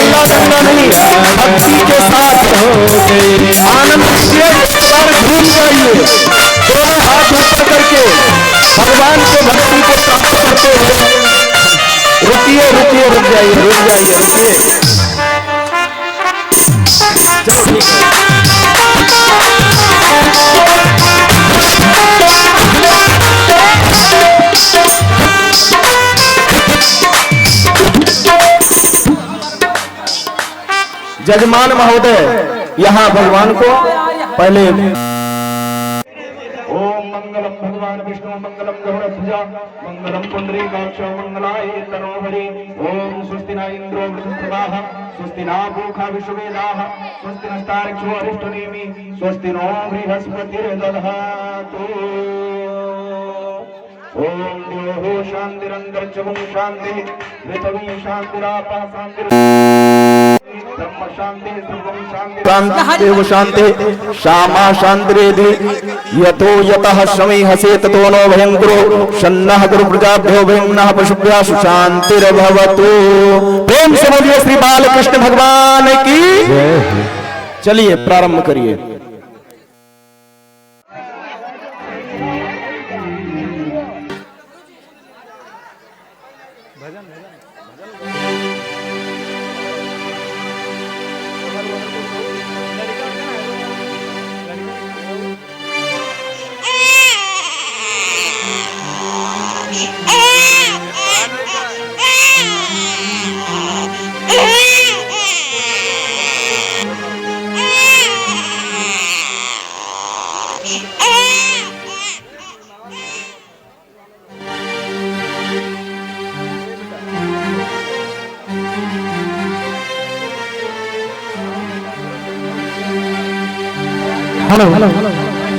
S2: अल्लाह करना नहीं, भक्ति के साथ आनंद से घूम जाइए, दोनों हाथ ऊपर करके भगवान के भक्ति को प्राप्त करते हुए रुकिए रुकिए रुक जाइए रुकिए। चलो ठीक है। जजमान महोदय यहाँ भगवान को पहले
S3: ओम मंगलम भगवान विष्णु मंगलम गरुड़ध्वजा मंगलम पुंडरीकाक्ष मंगलाय तनोहरि। ओम स्वस्ति न इंद्रो वृहस्पतिः स्वस्ति न पूषा विश्ववेदाः स्वस्ति नस्तार्क्ष्यो अरिष्टनेमि स्वस्ति नो बृहस्पतिर्दधातु। ओम द्योः शान्तिरन्तरिक्षं शान्तिः पृथिवी शान्तिरापः ब्रह्म शांति सर्वं शांति
S2: शांति शांति श्यामा शांतिरेधि यतो यतः शमै हसे ततो नो भयं गुरु शन्नः गुरु प्रजाभ्यो भयं नः पशुभ्यः शांतिर्भवतु। प्रेम से बोलिए श्री बालकृष्ण भगवान की। चलिए प्रारंभ करिए।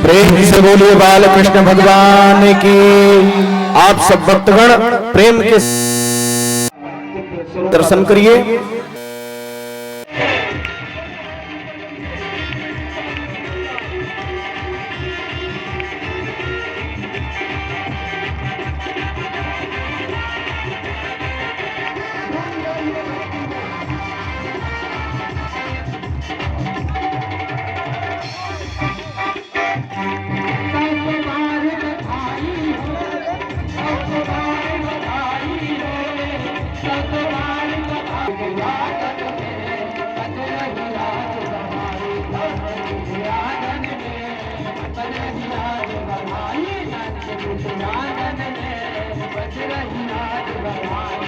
S2: प्रेम से बोलिए बालकृष्ण भगवान की। आप सब भक्तगण प्रेम के दर्शन करिए।
S3: आंगन में बज रही आज बधाई, नंद के आंगन में बज रही आज बधाई।